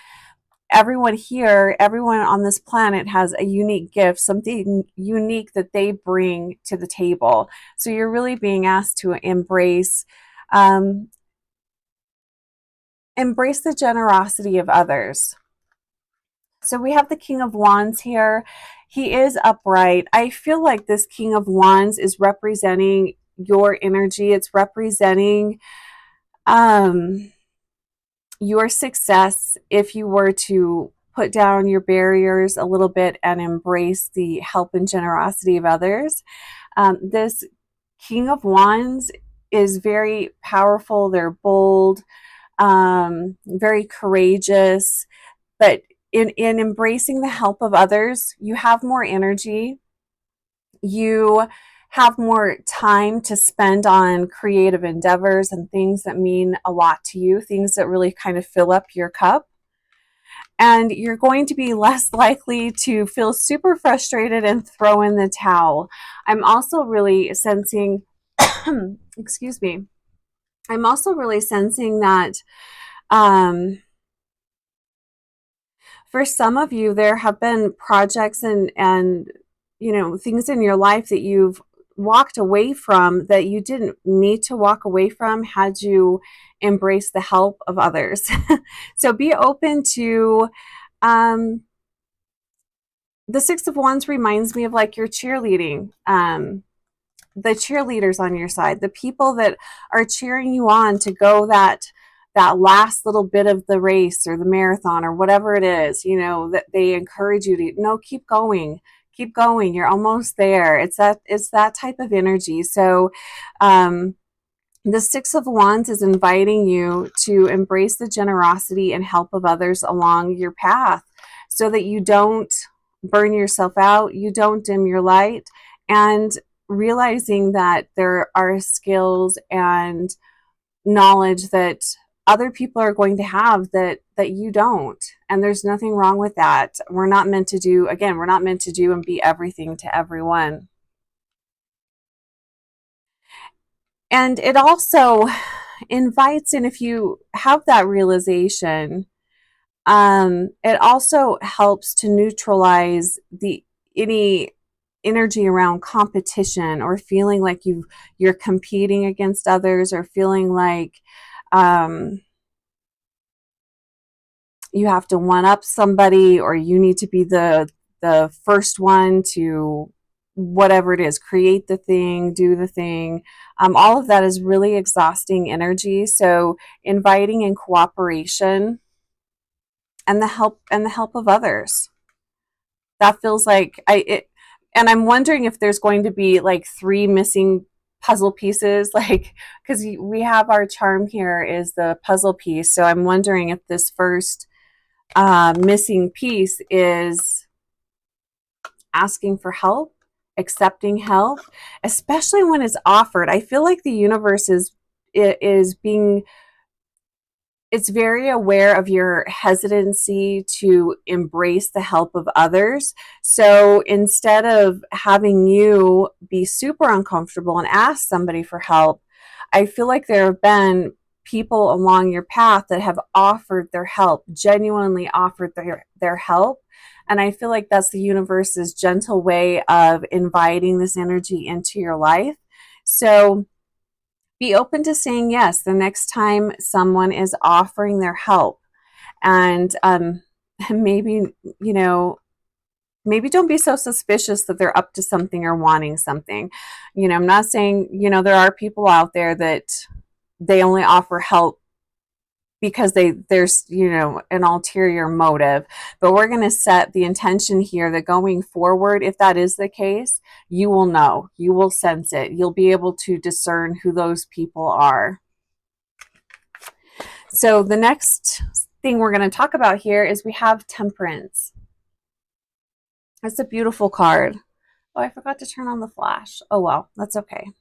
Everyone here, everyone on this planet has a unique gift, something unique that they bring to the table. So you're really being asked to embrace the generosity of others. So we have the King of Wands here. He is upright. I feel like this King of Wands is representing your energy. It's representing your success if you were to put down your barriers a little bit and embrace the help and generosity of others. This King of Wands is very powerful. They're bold, very courageous, but in embracing the help of others, you have more energy. You have more time to spend on creative endeavors and things that mean a lot to you, things that really kind of fill up your cup. And you're going to be less likely to feel super frustrated and throw in the towel. I'm also really sensing, excuse me, I'm also really sensing that for some of you, there have been projects and things in your life that you've walked away from that you didn't need to walk away from had you embrace the help of others. So be open to the Six of Wands reminds me of like your cheerleading, the cheerleaders on your side, the people that are cheering you on to go that last little bit of the race or the marathon or whatever it is, you know, that they encourage you to, no, keep going, keep going, you're almost there. It's that type of energy. So the Six of Wands is inviting you to embrace the generosity and help of others along your path so that you don't burn yourself out, you don't dim your light, and realizing that there are skills and knowledge that other people are going to have that you don't, and there's nothing wrong with that. We're not meant to do, again, we're not meant to do and be everything to everyone. And it also invites in, if you have that realization, it also helps to neutralize any energy around competition or feeling like you're competing against others, or feeling like you have to one up somebody, or you need to be the first one to whatever it is, create the thing, do the thing. All of that is really exhausting energy. So inviting in cooperation and the help of others. That feels like and I'm wondering if there's going to be like 3 missing puzzle pieces, like, because we have our charm here is the puzzle piece. So I'm wondering if this first missing piece is asking for help, accepting help, especially when it's offered. I feel like the universe is being, it's very aware of your hesitancy to embrace the help of others. So instead of having you be super uncomfortable and ask somebody for help, I feel like there have been people along your path that have offered their help, genuinely offered their help. And I feel like that's the universe's gentle way of inviting this energy into your life. So be open to saying yes the next time someone is offering their help. And maybe, you know, maybe don't be so suspicious that they're up to something or wanting something. You know, I'm not saying, you know, there are people out there that they only offer help because there's, you know, an ulterior motive. But we're going to set the intention here that going forward, if that is the case, you will know, you will sense it, you'll be able to discern who those people are. So the next thing we're going to talk about here is we have Temperance. It's a beautiful card. Oh, I forgot to turn on the flash. Oh well, that's okay.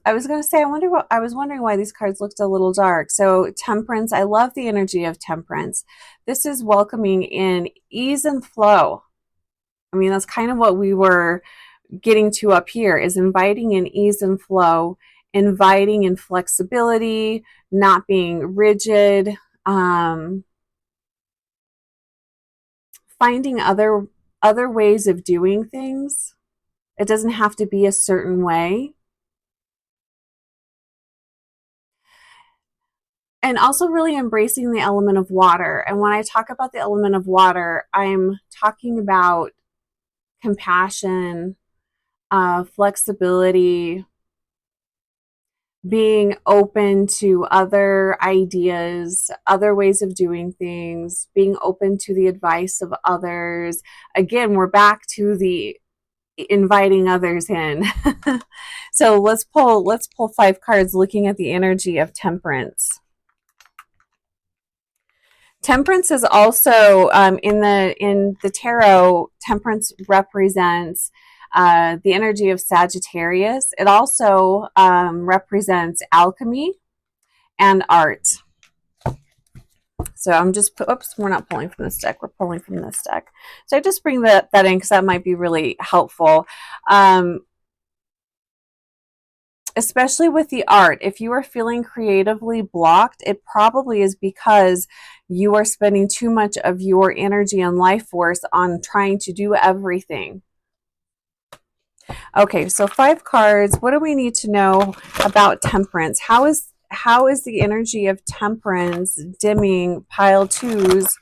I was going to say, I was wondering why these cards looked a little dark. So Temperance, I love the energy of Temperance. This is welcoming in ease and flow. I mean, that's kind of what we were getting to up here, is inviting in ease and flow, inviting in flexibility, not being rigid, finding other ways of doing things. It doesn't have to be a certain way. And also really embracing the element of water. And when I talk about the element of water, I'm talking about compassion, flexibility, being open to other ideas, other ways of doing things, being open to the advice of others. Again, we're back to the inviting others in. So let's pull 5 cards looking at the energy of Temperance. Temperance is also in the tarot. Temperance represents the energy of Sagittarius. It also represents alchemy and art. So I'm just, oops, we're not pulling from this deck. We're pulling from this deck. So I just bring that in because that might be really helpful. Especially with the art, if you are feeling creatively blocked, it probably is because you are spending too much of your energy and life force on trying to do everything. Okay, so 5 cards. What do we need to know about Temperance? How is the energy of Temperance dimming pile 2's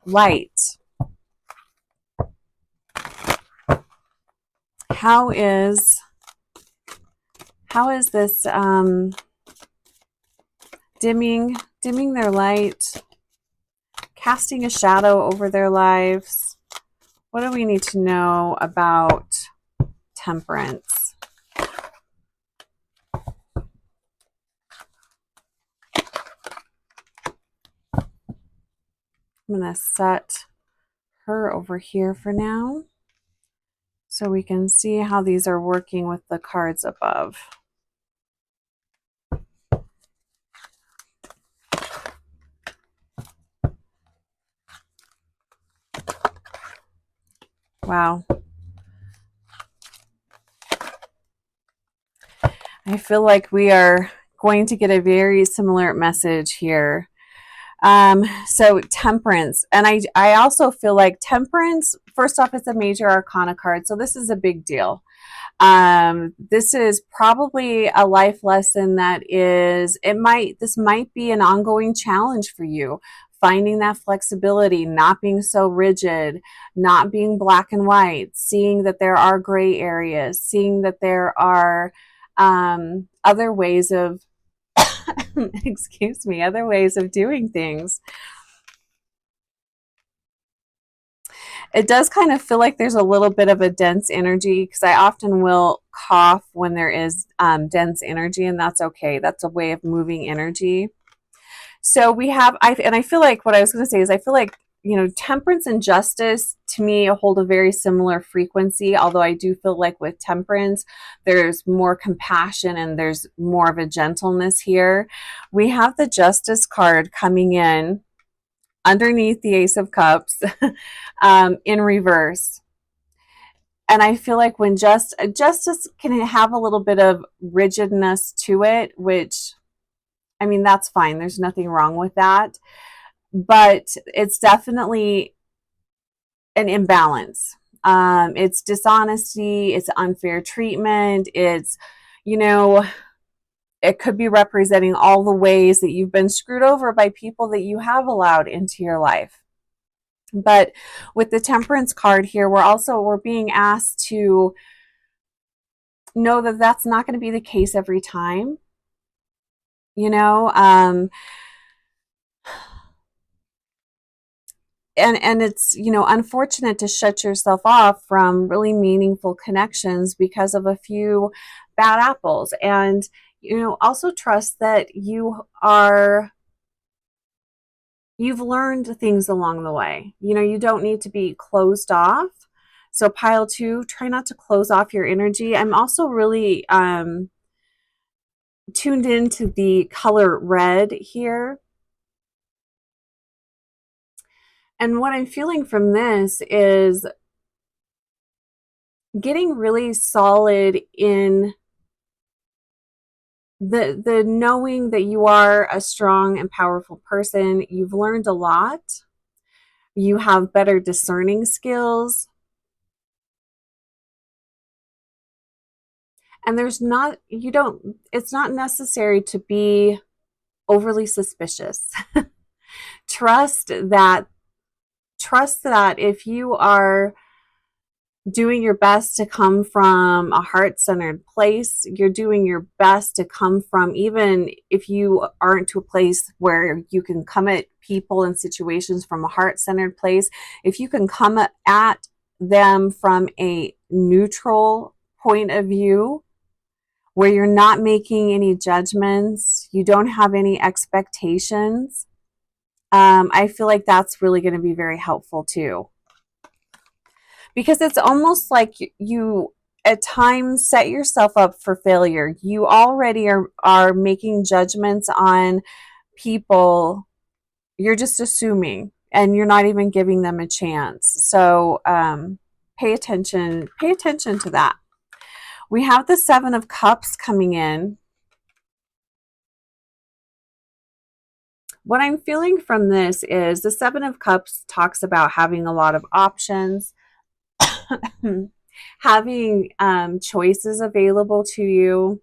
light? how is this dimming their light, casting a shadow over their lives? What do we need to know about Temperance? I'm going to set her over here for now so we can see how these are working with the cards above. Wow. I feel like we are going to get a very similar message here. So Temperance, and I also feel like Temperance, first off, it's a major arcana card, so this is a big deal. This is probably a life lesson that this might be an ongoing challenge for you, finding that flexibility, not being so rigid, not being black and white, seeing that there are gray areas, seeing that there are other ways of excuse me, other ways of doing things. It does kind of feel like there's a little bit of a dense energy, because I often will cough when there is dense energy, and that's okay. That's a way of moving energy. So we have, and I feel like what I was going to say is I feel like, you know, Temperance and Justice to me hold a very similar frequency, although I do feel like with Temperance there's more compassion and there's more of a gentleness here. We have the Justice card coming in underneath the Ace of Cups in reverse. And I feel like when justice can have a little bit of rigidness to it, which, I mean, that's fine. There's nothing wrong with that. But it's definitely an imbalance. It's dishonesty, it's unfair treatment, it's, you know, it could be representing all the ways that you've been screwed over by people that you have allowed into your life. But with the Temperance card here, we're being asked to know that that's not going to be the case every time. You know, and it's, you know, unfortunate to shut yourself off from really meaningful connections because of a few bad apples. And, you know, also trust that you've learned things along the way. You know, you don't need to be closed off. So pile 2, try not to close off your energy. I'm also really tuned into the color red here. And what I'm feeling from this is getting really solid in the knowing that you are a strong and powerful person. You've learned a lot. You have better discerning skills. And it's not necessary to be overly suspicious. Trust that if you are doing your best to come from a heart-centered place, you're doing your best to come from, even if you aren't to a place where you can come at people and situations from a heart-centered place, if you can come at them from a neutral point of view, where you're not making any judgments, you don't have any expectations, I feel like that's really going to be very helpful too. Because it's almost like you at times set yourself up for failure. You already are making judgments on people. You're just assuming, and you're not even giving them a chance. So pay attention to that. We have the 7 of Cups coming in. What I'm feeling from this is the 7 of Cups talks about having a lot of options, having choices available to you.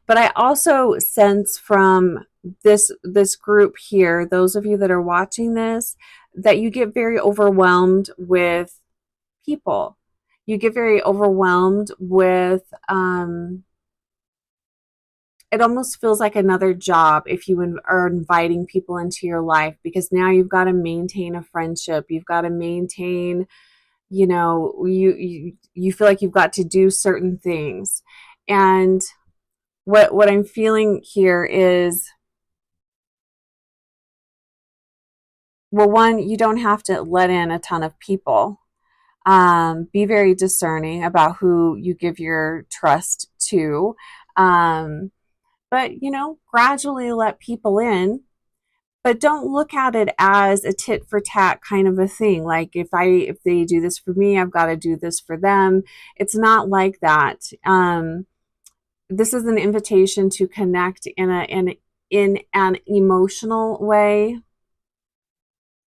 But I also sense from this group here, those of you that are watching this, that you get very overwhelmed with people. You get very overwhelmed with it almost feels like another job if you are inviting people into your life, because now you've got to maintain a friendship. You've got to maintain, you feel like you've got to do certain things. And what I'm feeling here is, well, one, you don't have to let in a ton of people. Be very discerning about who you give your trust to. But gradually let people in, but don't look at it as a tit for tat kind of a thing. Like if they do this for me, I've got to do this for them. It's not like that. This is an invitation to connect in an emotional way,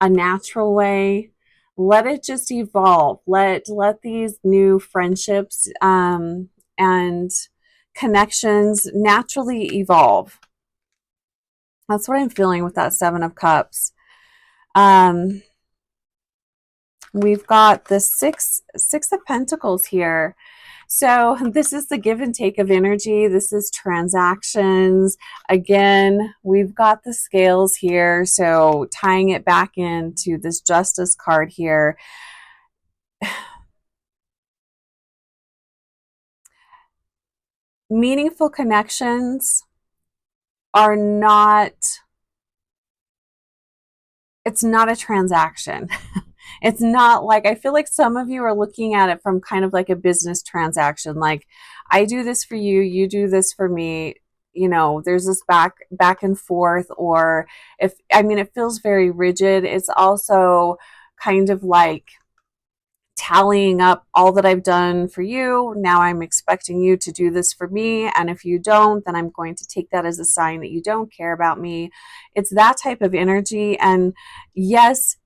a natural way. Let it just evolve. Let these new friendships and connections naturally evolve. That's what I'm feeling with that Seven of Cups. We've got the six of Pentacles here. So this is the give and take of energy. This is transactions. Again, we've got the scales here. So tying it back into this Justice card here. Meaningful connections are not, it's not a transaction. It's not like, I feel like some of you are looking at it from kind of like a business transaction. Like, I do this for you, you do this for me. There's this back and forth, or it feels very rigid. It's also kind of like tallying up all that I've done for you. Now I'm expecting you to do this for me. And if you don't, then I'm going to take that as a sign that you don't care about me. It's that type of energy. And yes,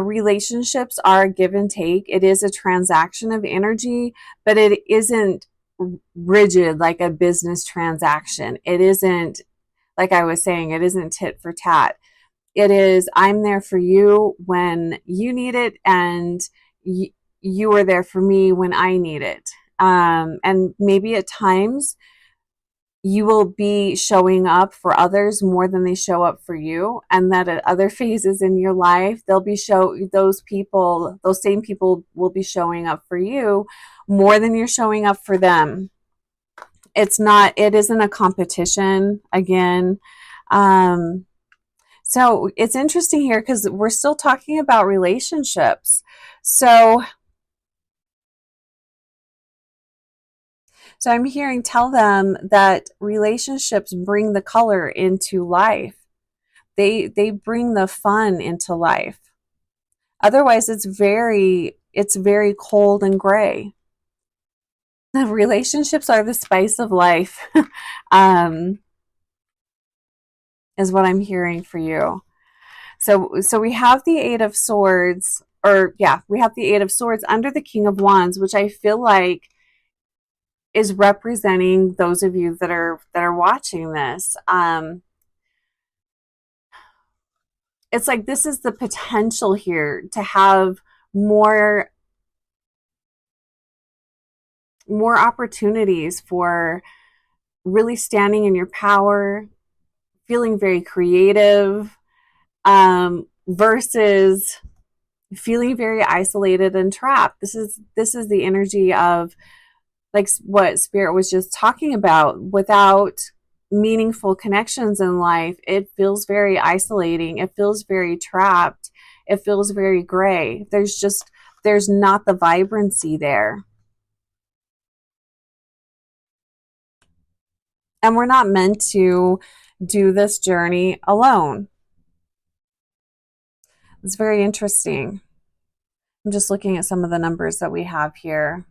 relationships are a give and take. It is a transaction of energy, but it isn't rigid like a business transaction. It isn't, like I was saying, it isn't tit for tat. It is, I'm there for you when you need it, and you are there for me when I need it. And maybe at times you will be showing up for others more than they show up for you, and that at other phases in your life those same people will be showing up for you more than you're showing up for them. It isn't a competition again. So it's interesting here because we're still talking about relationships. So I'm hearing, tell them that relationships bring the color into life. They bring the fun into life. Otherwise, it's very cold and gray. The relationships are the spice of life, is what I'm hearing for you. So we have the Eight of Swords, we have the Eight of Swords under the King of Wands, which I feel like is representing those of you that are watching this. It's like this is the potential here to have more opportunities for really standing in your power, feeling very creative, versus feeling very isolated and trapped. This is the energy of, like what Spirit was just talking about. Without meaningful connections in life, it feels very isolating. It feels very trapped. It feels very gray. There's not the vibrancy there. And we're not meant to do this journey alone. It's very interesting. I'm just looking at some of the numbers that we have here.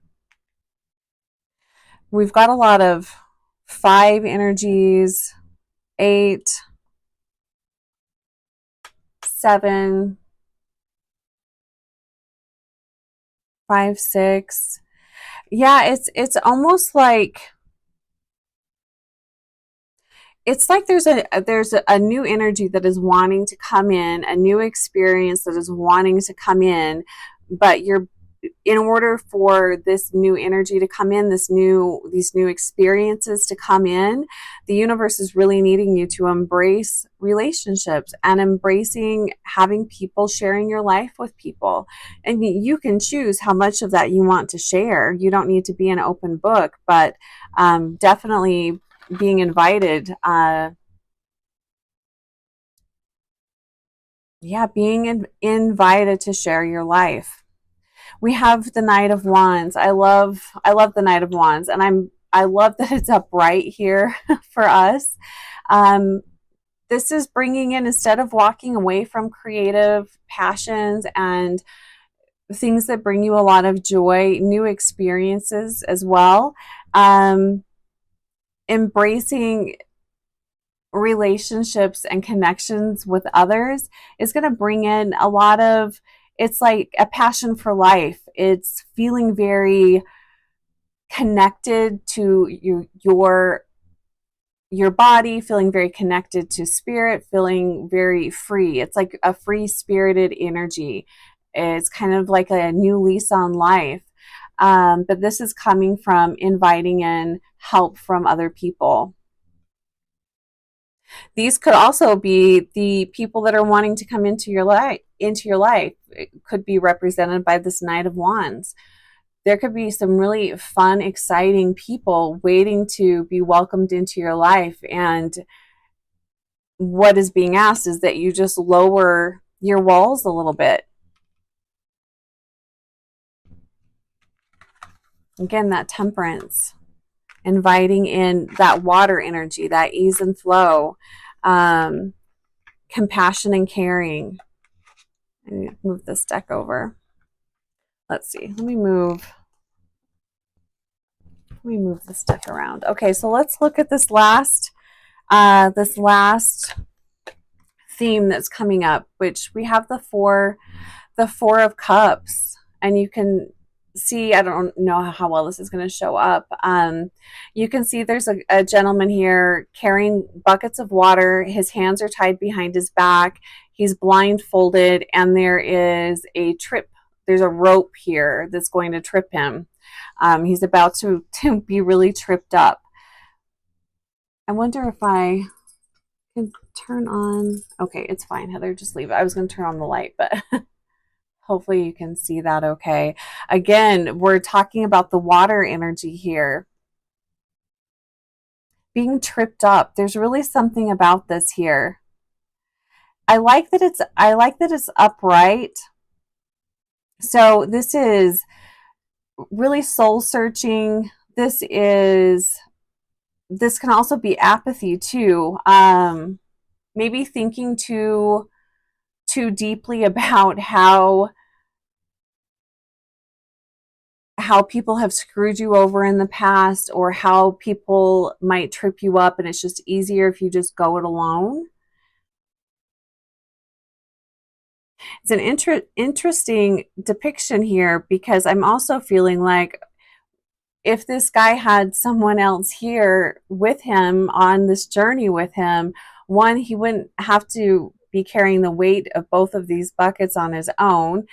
We've got a lot of 5 energies, 8, 7, 5, 6. Yeah, it's almost like it's like there's a new energy that is wanting to come in, a new experience that is wanting to come in, but you're in order for this new energy to come in, these new experiences to come in, the universe is really needing you to embrace relationships and embracing having people, sharing your life with people. And you can choose how much of that you want to share. You don't need to be an open book, but definitely being invited. Being invited to share your life. We have the Knight of Wands. I love the Knight of Wands, and I love that it's upright here for us. Um, this is bringing in, instead of walking away from creative passions and things that bring you a lot of joy, new experiences as well. Embracing relationships and connections with others is going to bring in a lot of, it's like a passion for life. It's feeling very connected to your body, feeling very connected to spirit, feeling very free. It's like a free spirited energy. It's kind of like a new lease on life. But this is coming from inviting in help from other people. These could also be the people that are wanting to come into your life. It could be represented by this Knight of Wands. There could be some really fun, exciting people waiting to be welcomed into your life. And what is being asked is that you just lower your walls a little bit. Again, that Temperance, inviting in that water energy, that ease and flow, compassion and caring. I need to move this deck over. Let's see. Let me move this deck around. Okay, so let's look at this last theme that's coming up, which we have the Four of Cups, and you can see, I don't know how well this is going to show up. You can see there's a gentleman here carrying buckets of water. His hands are tied behind his back. He's blindfolded, and there's a rope here that's going to trip him. He's about to be really tripped up. I wonder if I can turn on. Okay, it's fine, Heather. Just leave it. I was going to turn on the light, but hopefully you can see that okay. Again, we're talking about the water energy here. Being tripped up. There's really something about this here. I like that it's upright. So this is really soul searching. This can also be apathy too. Maybe thinking too deeply about how people have screwed you over in the past, or how people might trip you up, and it's just easier if you just go it alone. It's an interesting depiction here, because I'm also feeling like if this guy had someone else here with him on this journey with him, one, he wouldn't have to be carrying the weight of both of these buckets on his own.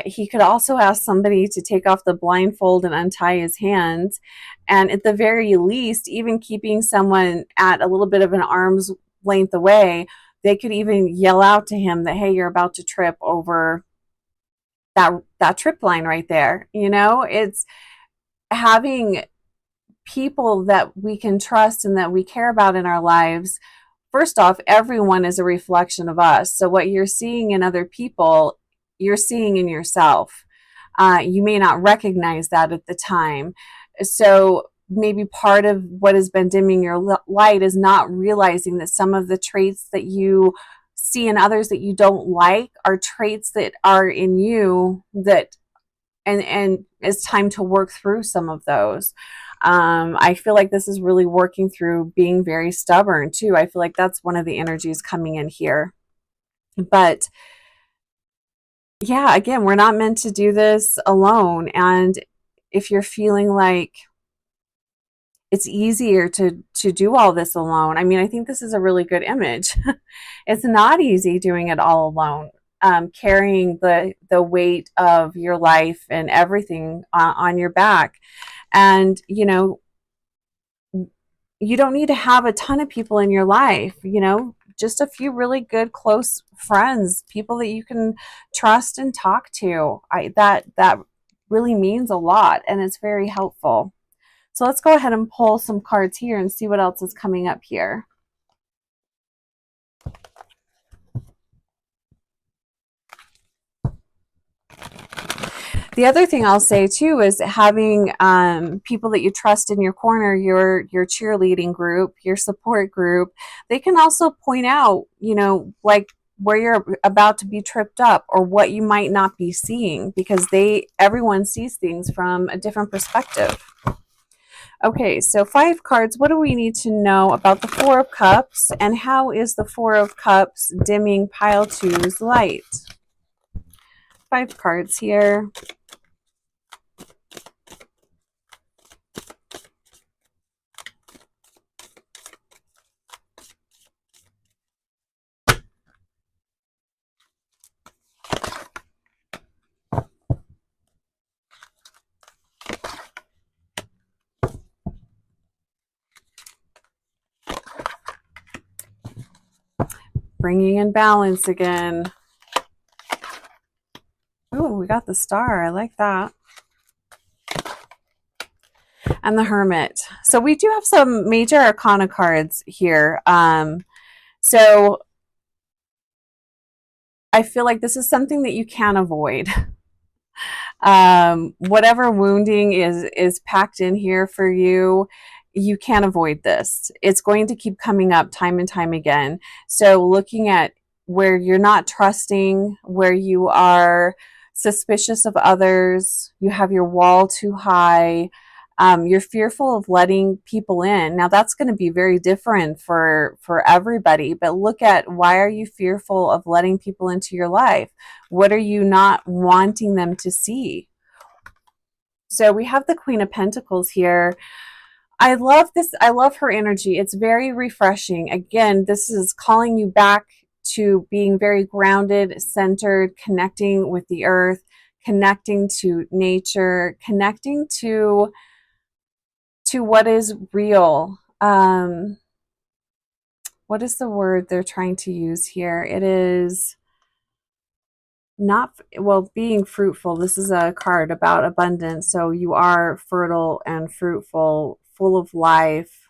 He could also ask somebody to take off the blindfold and untie his hands. And at the very least, even keeping someone at a little bit of an arm's length away, they could even yell out to him that, hey, you're about to trip over that trip line right there. You know, it's having people that we can trust and that we care about in our lives. First off, everyone is a reflection of us. So what you're seeing in other people, you're seeing in yourself. You may not recognize that at the time. So maybe part of what has been dimming your light is not realizing that some of the traits that you see in others that you don't like are traits that are in you, that and it's time to work through some of those. I feel like this is really working through being very stubborn too. I feel like that's one of the energies coming in here. But yeah, again, we're not meant to do this alone. And if you're feeling like it's easier to do all this alone. I mean, I think this is a really good image. It's not easy doing it all alone, carrying the weight of your life and everything on your back. And you don't need to have a ton of people in your life, just a few really good close friends, people that you can trust and talk to. That really means a lot, and it's very helpful. So let's go ahead and pull some cards here and see what else is coming up here. The other thing I'll say too is having people that you trust in your corner, your cheerleading group, your support group. They can also point out, like where you're about to be tripped up or what you might not be seeing, because everyone sees things from a different perspective. Okay, so 5 cards. What do we need to know about the 4 of Cups, and how is the 4 of Cups dimming pile 2's light? 5 cards here. Bringing in balance again. Oh, we got the Star. I like that. And the Hermit. So we do have some major arcana cards here. So I feel like this is something that you can avoid. Whatever wounding is packed in here for you, you can't avoid this. It's going to keep coming up time and time again. So looking at where you're not trusting, where you are suspicious of others, you have your wall too high, you're fearful of letting people in. Now that's going to be very different for everybody, but look at, why are you fearful of letting people into your life? What are you not wanting them to see? So we have the Queen of Pentacles here. I love this. I love her energy. It's very refreshing. Again, this is calling you back to being very grounded, centered, connecting with the earth, connecting to nature, connecting to what is real. What is the word they're trying to use here? It is not, well, being fruitful. This is a card about abundance. So you are fertile and fruitful, full of life,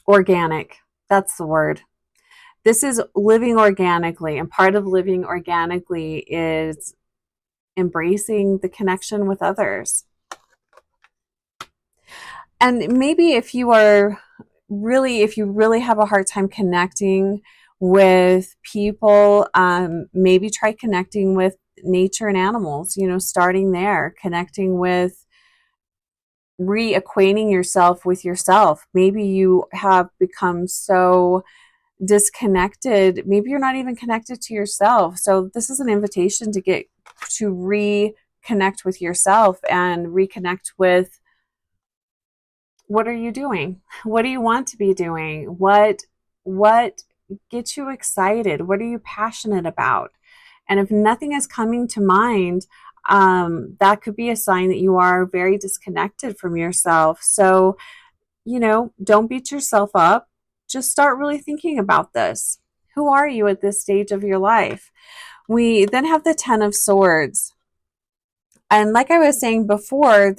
organic. That's the word. This is living organically, and part of living organically is embracing the connection with others. And maybe if you really have a hard time connecting with people, maybe try connecting with nature and animals, starting there, connecting with, reacquainting yourself with yourself. Maybe you have become so disconnected, maybe you're not even connected to yourself. So this is an invitation to reconnect with yourself and reconnect with, what are you doing? What do you want to be doing? What gets you excited? What are you passionate about? And if nothing is coming to mind, that could be a sign that you are very disconnected from yourself. So, don't beat yourself up. Just start really thinking about this. Who are you at this stage of your life? We then have the 10 of Swords. And like I was saying before,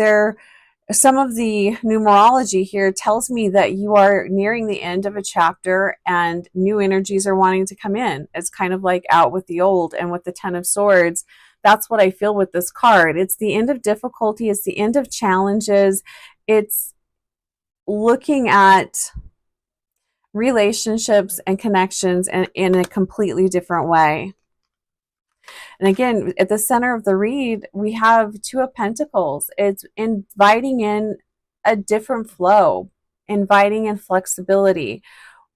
some of the numerology here tells me that you are nearing the end of a chapter and new energies are wanting to come in. It's kind of like out with the old. And with the 10 of Swords, that's what I feel with this card. It's the end of difficulty. It's the end of challenges. It's looking at relationships and connections in a completely different way. And again, at the center of the read, we have 2 of Pentacles. It's inviting in a different flow, inviting in flexibility.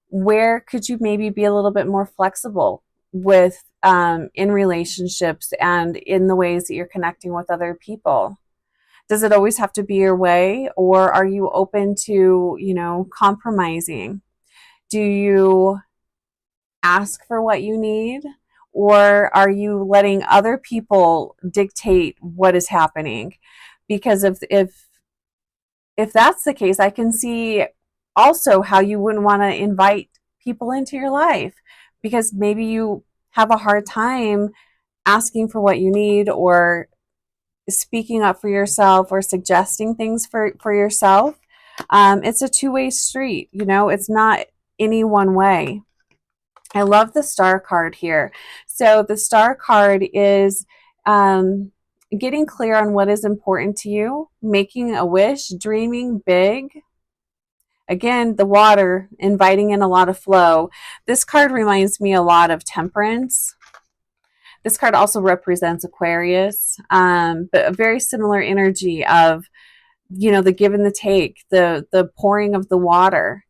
Where could you maybe be a little bit more flexible with in relationships and in the ways that you're connecting with other people? Does it always have to be your way, or are you open to, compromising? Do you ask for what you need, or are you letting other people dictate what is happening? Because if that's the case, I can see also how you wouldn't want to invite people into your life, because maybe you have a hard time asking for what you need, or speaking up for yourself, or suggesting things for yourself. It's a two-way street, it's not any one way. I love the star card here. So the star card is getting clear on what is important to you, making a wish, dreaming big. Again, the water, inviting in a lot of flow. This card reminds me a lot of temperance. This card also represents Aquarius, but a very similar energy of, the give and the take, the pouring of the water,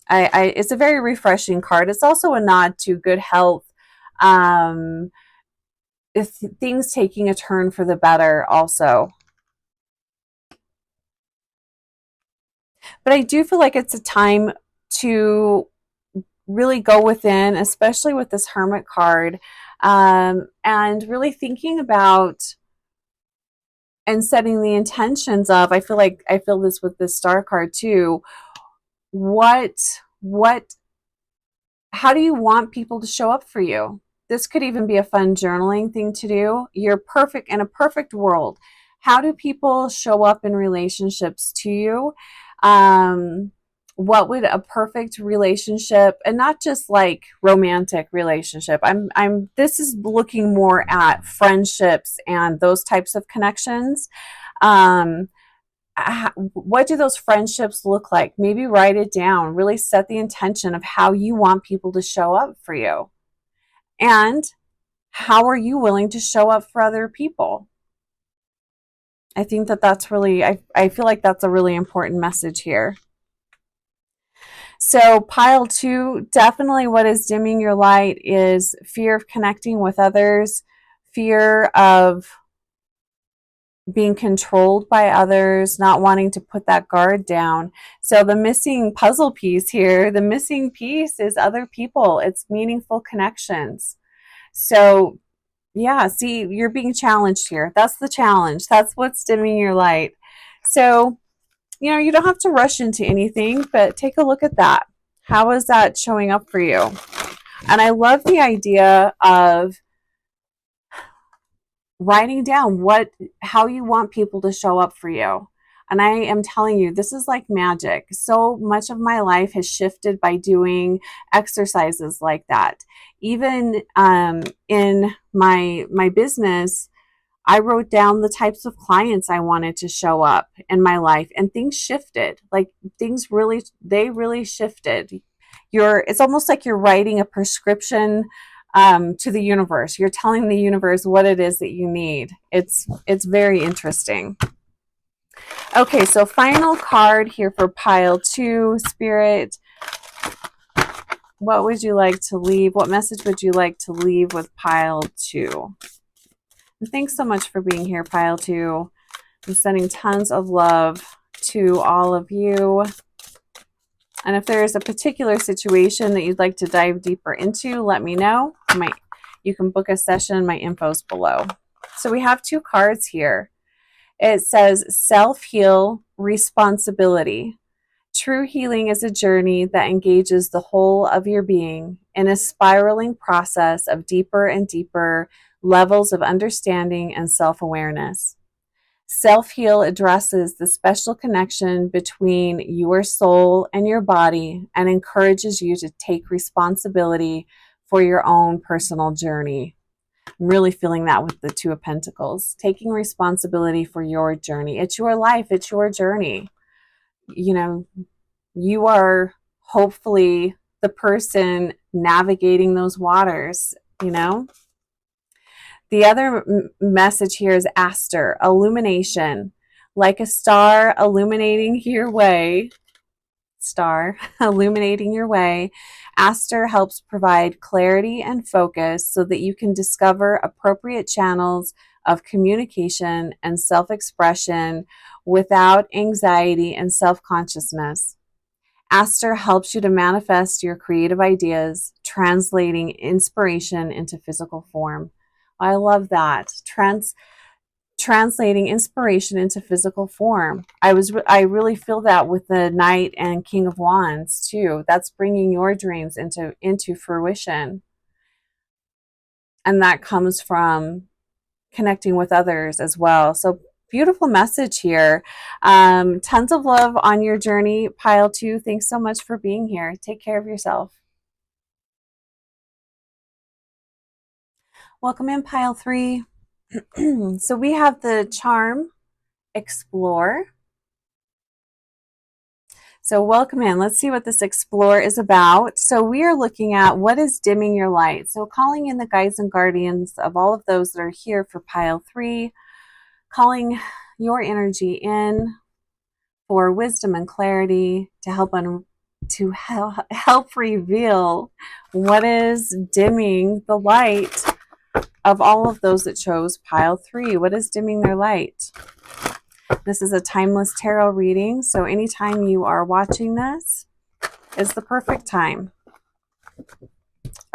it's a very refreshing card. It's also a nod to good health, if things taking a turn for the better also. But I do feel like it's a time to really go within, especially with this Hermit card, and really thinking about and setting the intentions of, I feel this with this star card too. How do you want people to show up for you? This could even be a fun journaling thing to do. You're perfect in a perfect world. How do people show up in relationships to you? What would a perfect relationship, and not just like romantic relationship. This is looking more at friendships and those types of connections. What do those friendships look like? Maybe write it down. Really set the intention of how you want people to show up for you. And how are you willing to show up for other people? I think that's really, I feel like that's a really important message here. So pile 2, definitely what is dimming your light is fear of connecting with others, fear of being controlled by others, not wanting to put that guard down. So the missing puzzle piece here, the missing piece is other people. It's meaningful connections. So yeah, see, you're being challenged here. That's the challenge. That's what's dimming your light. So, you don't have to rush into anything, but take a look at that. How is that showing up for you? And I love the idea of writing down how you want people to show up for you. And I am telling you, this is like magic. So much of my life has shifted by doing exercises like that. Even in my business, I wrote down the types of clients I wanted to show up in my life, and things shifted. Like they really shifted. It's almost like you're writing a prescription to the universe. You're telling the universe what it is that you need. It's very interesting. Okay, so final card here for pile 2, Spirit. What would you like to leave? What message would you like to leave with pile 2? And thanks so much for being here, pile 2. I'm sending tons of love to all of you. And if there's a particular situation that you'd like to dive deeper into, let me know. You can book a session. My info's below. So we have 2 cards here. It says self-heal, responsibility. True healing is a journey that engages the whole of your being in a spiraling process of deeper and deeper levels of understanding and self-awareness. Self-heal addresses the special connection between your soul and your body and encourages you to take responsibility for your own personal journey. I'm really feeling that with the 2 of Pentacles. Taking responsibility for your journey. It's your life. It's your journey. You are hopefully the person navigating those waters, The other message here is Aster, illumination. Like a star illuminating your way, Aster helps provide clarity and focus so that you can discover appropriate channels of communication and self-expression without anxiety and self-consciousness. Aster helps you to manifest your creative ideas, translating inspiration into physical form. I love that. Translating inspiration into physical form. I really feel that with the Knight and King of Wands too. That's bringing your dreams into fruition. And that comes from connecting with others as well. So beautiful message here. Tons of love on your journey, Pile 2. Thanks so much for being here. Take care of yourself. Welcome in, Pile 3. So we have the charm Explore. So welcome in. Let's see what this Explore is about. So we are looking at what is dimming your light. So calling in the guides and guardians of all of those that are here for Pile 3, calling your energy in for wisdom and clarity to help reveal what is dimming the light of all of those that chose Pile 3. What is dimming their light? This is a timeless tarot reading, so anytime you are watching this is the perfect time.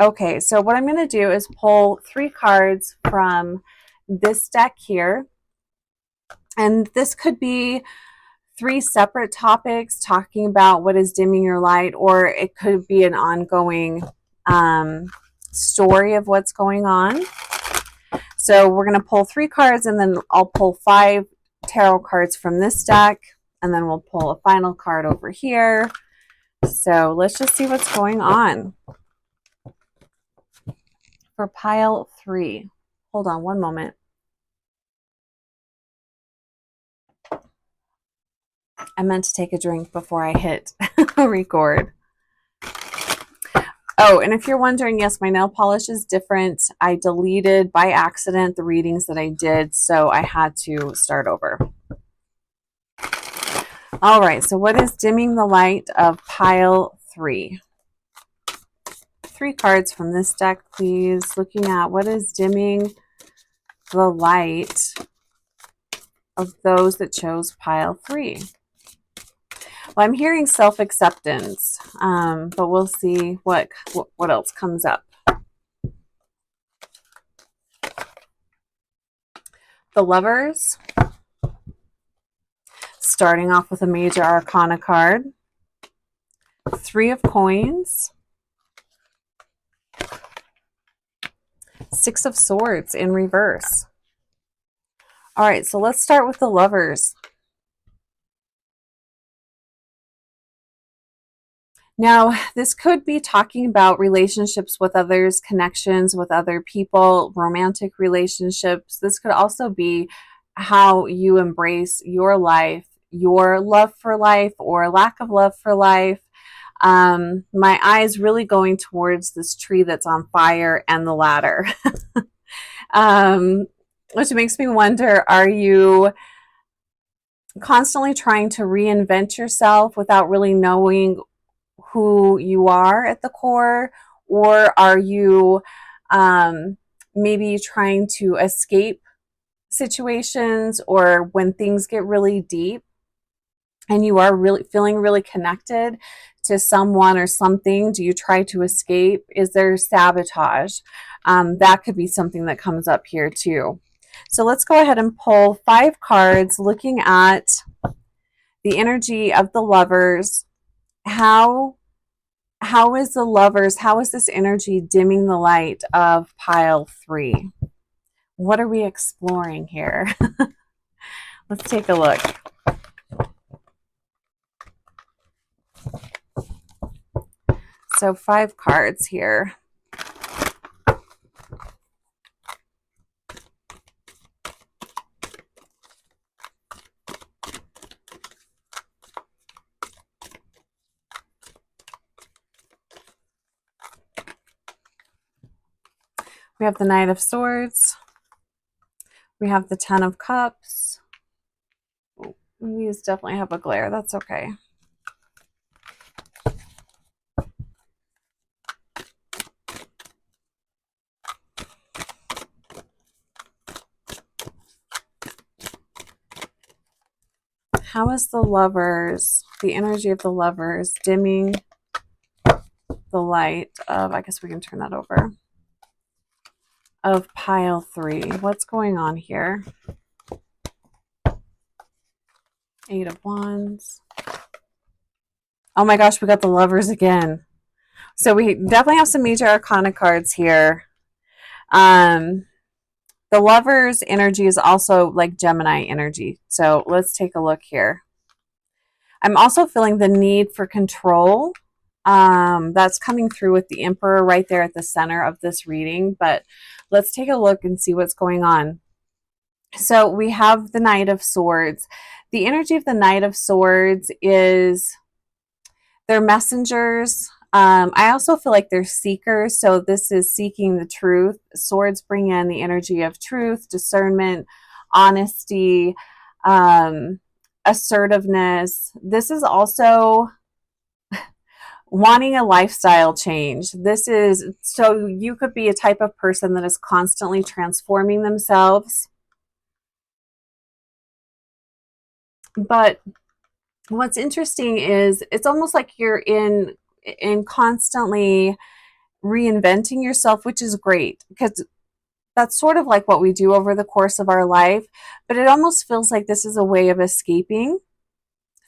Okay, so what I'm going to do is pull 3 cards from this deck here. And this could be 3 separate topics talking about what is dimming your light, or it could be an ongoing story of what's going on. So we're going to pull 3 cards, and then I'll pull 5 tarot cards from this deck, and then we'll pull a final card over here. So let's just see what's going on for Pile 3. Hold on one moment. I meant to take a drink before I hit record. Oh, and if you're wondering, yes, my nail polish is different. I deleted by accident the readings that I did, so I had to start over. All right, so what is dimming the light of Pile 3? 3 cards from this deck, please. Looking at what is dimming the light of those that chose Pile 3. Well, I'm hearing self-acceptance, but we'll see what else comes up. The Lovers, starting off with a major arcana card. 3 of Coins. 6 of Swords in reverse. All right, so let's start with the Lovers. Now, this could be talking about relationships with others, connections with other people, romantic relationships. This could also be how you embrace your life, your love for life or lack of love for life. My eyes really going towards this tree that's on fire and the ladder, which makes me wonder, are you constantly trying to reinvent yourself without really knowing who you are at the core, or are you maybe trying to escape situations, or when things get really deep and you are really feeling really connected to someone or something, do you try to escape? Is there sabotage? That could be something that comes up here too. So let's go ahead and pull 5 cards looking at the energy of the Lovers. How is the Lovers, how is this energy dimming the light of Pile 3? What are we exploring here? Let's take a look. So 5 cards here. We have the Knight of Swords. We have the 10 of Cups. These definitely have a glare. That's okay. How is the Lovers, the energy of the Lovers, dimming the light of, I guess we can turn that over, of pile 3. What's going on here? 8 of Wands. Oh my gosh, we got the Lovers again. So we definitely have some major arcana cards here. The Lovers energy is also like Gemini energy. So let's take a look here. I'm also feeling the need for control. That's coming through with the Emperor right there at the center of this reading. But let's take a look and see what's going on. So we have the Knight of Swords. The energy of the Knight of Swords is they're messengers. I also feel like they're seekers. So this is seeking the truth. Swords bring in the energy of truth, discernment, honesty, assertiveness. This is also wanting a lifestyle change. This is, so you could be a type of person that is constantly transforming themselves. But what's interesting is it's almost like you're in constantly reinventing yourself, which is great because that's sort of like what we do over the course of our life. But it almost feels like this is a way of escaping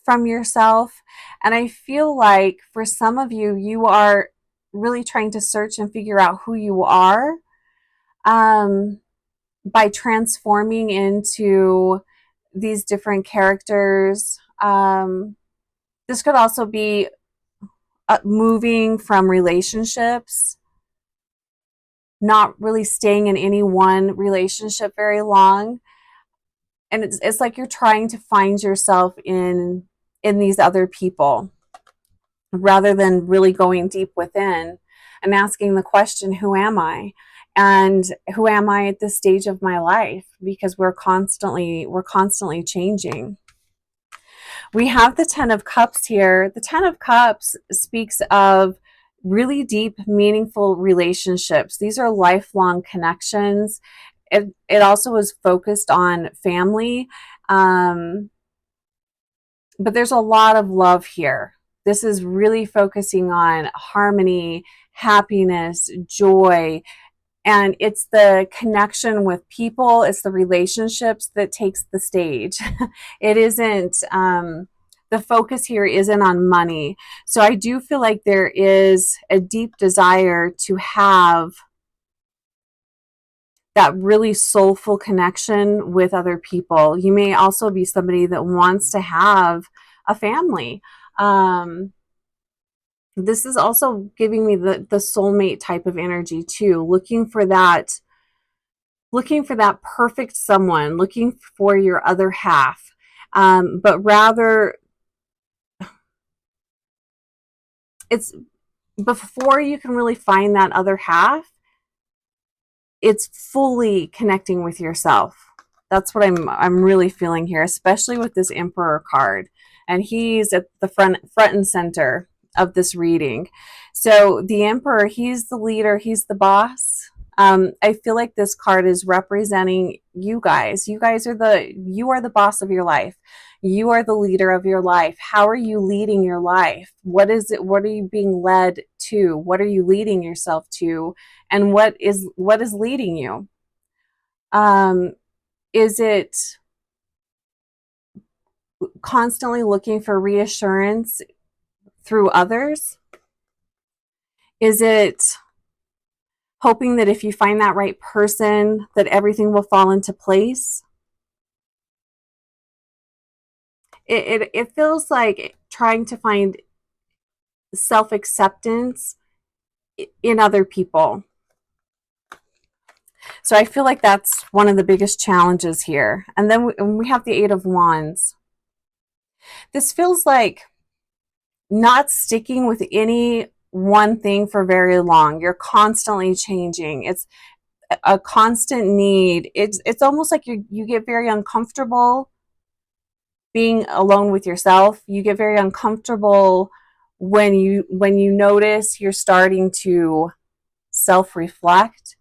from yourself. And I feel like for some of you, you are really trying to search and figure out who you are by transforming into these different characters. This could also be moving from relationships, not really staying in any one relationship very long. And it's like you're trying to find yourself in these other people rather than really going deep within and asking the question, who am I? And who am I at this stage of my life? Because we're constantly changing. We have the 10 of Cups here. The 10 of Cups speaks of really deep, meaningful relationships. These are lifelong connections. It also is focused on family. But there's a lot of love here. This is really focusing on harmony, happiness, joy, and it's the connection with people, it's the relationships that takes the stage. It isn't, the focus here isn't on money. So I do feel like there is a deep desire to have that really soulful connection with other people. You may also be somebody that wants to have a family. This is also giving me the soulmate type of energy too, looking for that perfect someone, looking for your other half. But rather, it's before you can really find that other half, it's fully connecting with yourself. That's what I'm really feeling here, especially with this Emperor card. And he's at the front and center of this reading. So the Emperor, he's the leader, he's the boss. I feel like this card is representing you guys. You guys are you are the boss of your life. You are the leader of your life. How are you leading your life? What is it? What are you being led to? What are you leading yourself to? And what is leading you? Is it constantly looking for reassurance through others? Is it hoping that if you find that right person, that everything will fall into place? It feels like trying to find self-acceptance in other people. So I feel like that's one of the biggest challenges here. And then we have the 8 of Wands. This feels like not sticking with any one thing for very long. You're constantly changing. It's a constant need. It's almost like you get very uncomfortable being alone with yourself. You get very uncomfortable when you notice you're starting to self-reflect.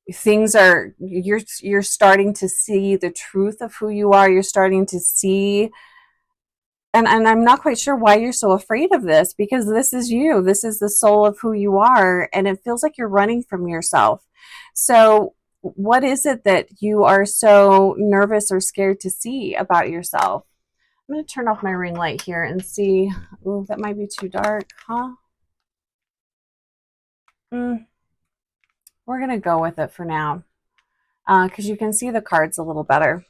You're starting to see the truth of who you are. You're starting to see and I'm not quite sure why you're so afraid of this, because this is you. This is the soul of who you are, and it feels like you're running from yourself. So what is it that you are so nervous or scared to see about yourself? I'm going to turn off my ring light here and see. Ooh, that might be too dark, huh? We're going to go with it for now, because you can see the cards a little better.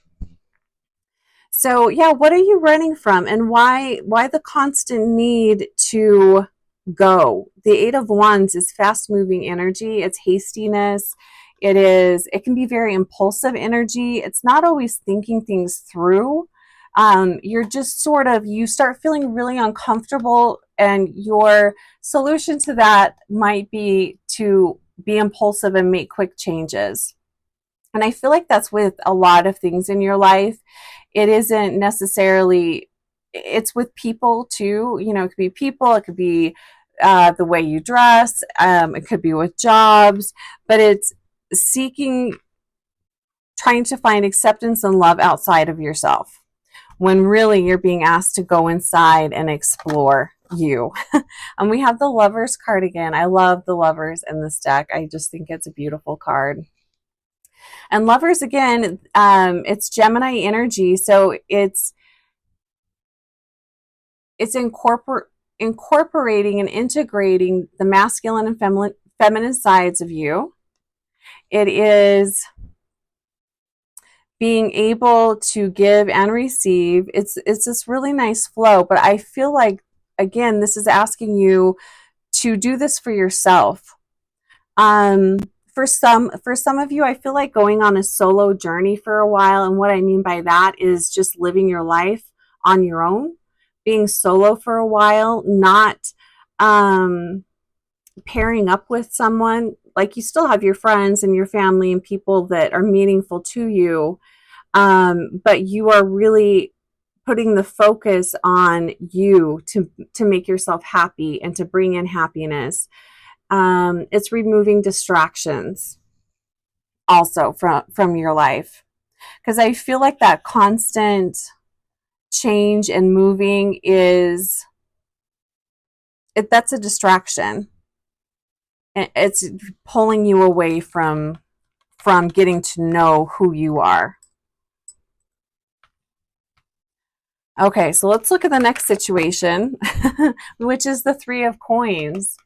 So yeah, what are you running from, and why the constant need to go? The Eight of Wands is fast moving energy. It's hastiness. It can be very impulsive energy. It's not always thinking things through. You're just sort of, you start feeling really uncomfortable, and your solution to that might be to be impulsive and make quick changes. And I feel like that's with a lot of things in your life. It isn't necessarily, it's with people too. You know, it could be people, it could be the way you dress, it could be with jobs, but it's seeking, trying to find acceptance and love outside of yourself, when really you're being asked to go inside and explore you. And we have the Lovers card again. I love the Lovers in this deck. I just think it's a beautiful card. And Lovers, again, it's Gemini energy, so it's incorporating and integrating the masculine and feminine sides of you. It is being able to give and receive. It's this really nice flow, but I feel like, again, this is asking you to do this for yourself. For some of you, I feel like going on a solo journey for a while. And what I mean by that is just living your life on your own, being solo for a while, not pairing up with someone. Like, you still have your friends and your family and people that are meaningful to you, but you are really putting the focus on you to make yourself happy and to bring in happiness. It's removing distractions also from your life, because I feel like that constant change and moving that's a distraction. It's pulling you away from getting to know who you are. Okay, so let's look at the next situation, which is the Three of Coins.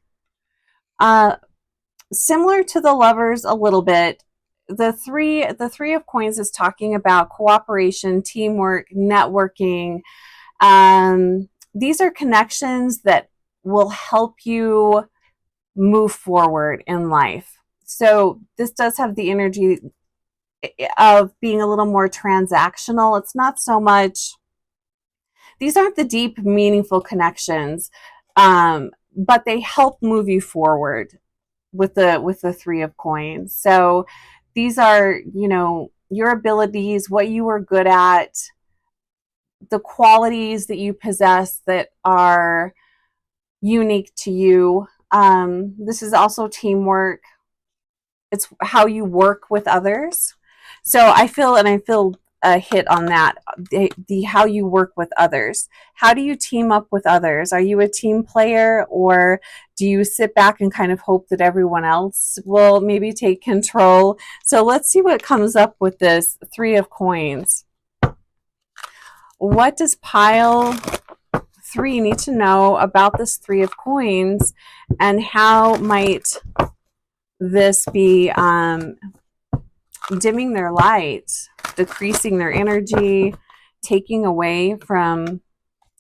Similar to the Lovers a little bit, the three of Coins is talking about cooperation, teamwork, networking. These are connections that will help you move forward in life. So this does have the energy of being a little more transactional. It's not so much, these aren't the deep, meaningful connections, but they help move you forward with the Three of Coins. So these are, you know, your abilities, what you are good at, the qualities that you possess that are unique to you. This is also teamwork. It's how you work with others. So I feel a hit on that, the how you work with others. How do you team up with others? Are you a team player, or do you sit back and kind of hope that everyone else will maybe take control? So let's see what comes up with this Three of Coins. What does pile 3 need to know about this Three of Coins, and how might this be dimming their light, decreasing their energy, taking away from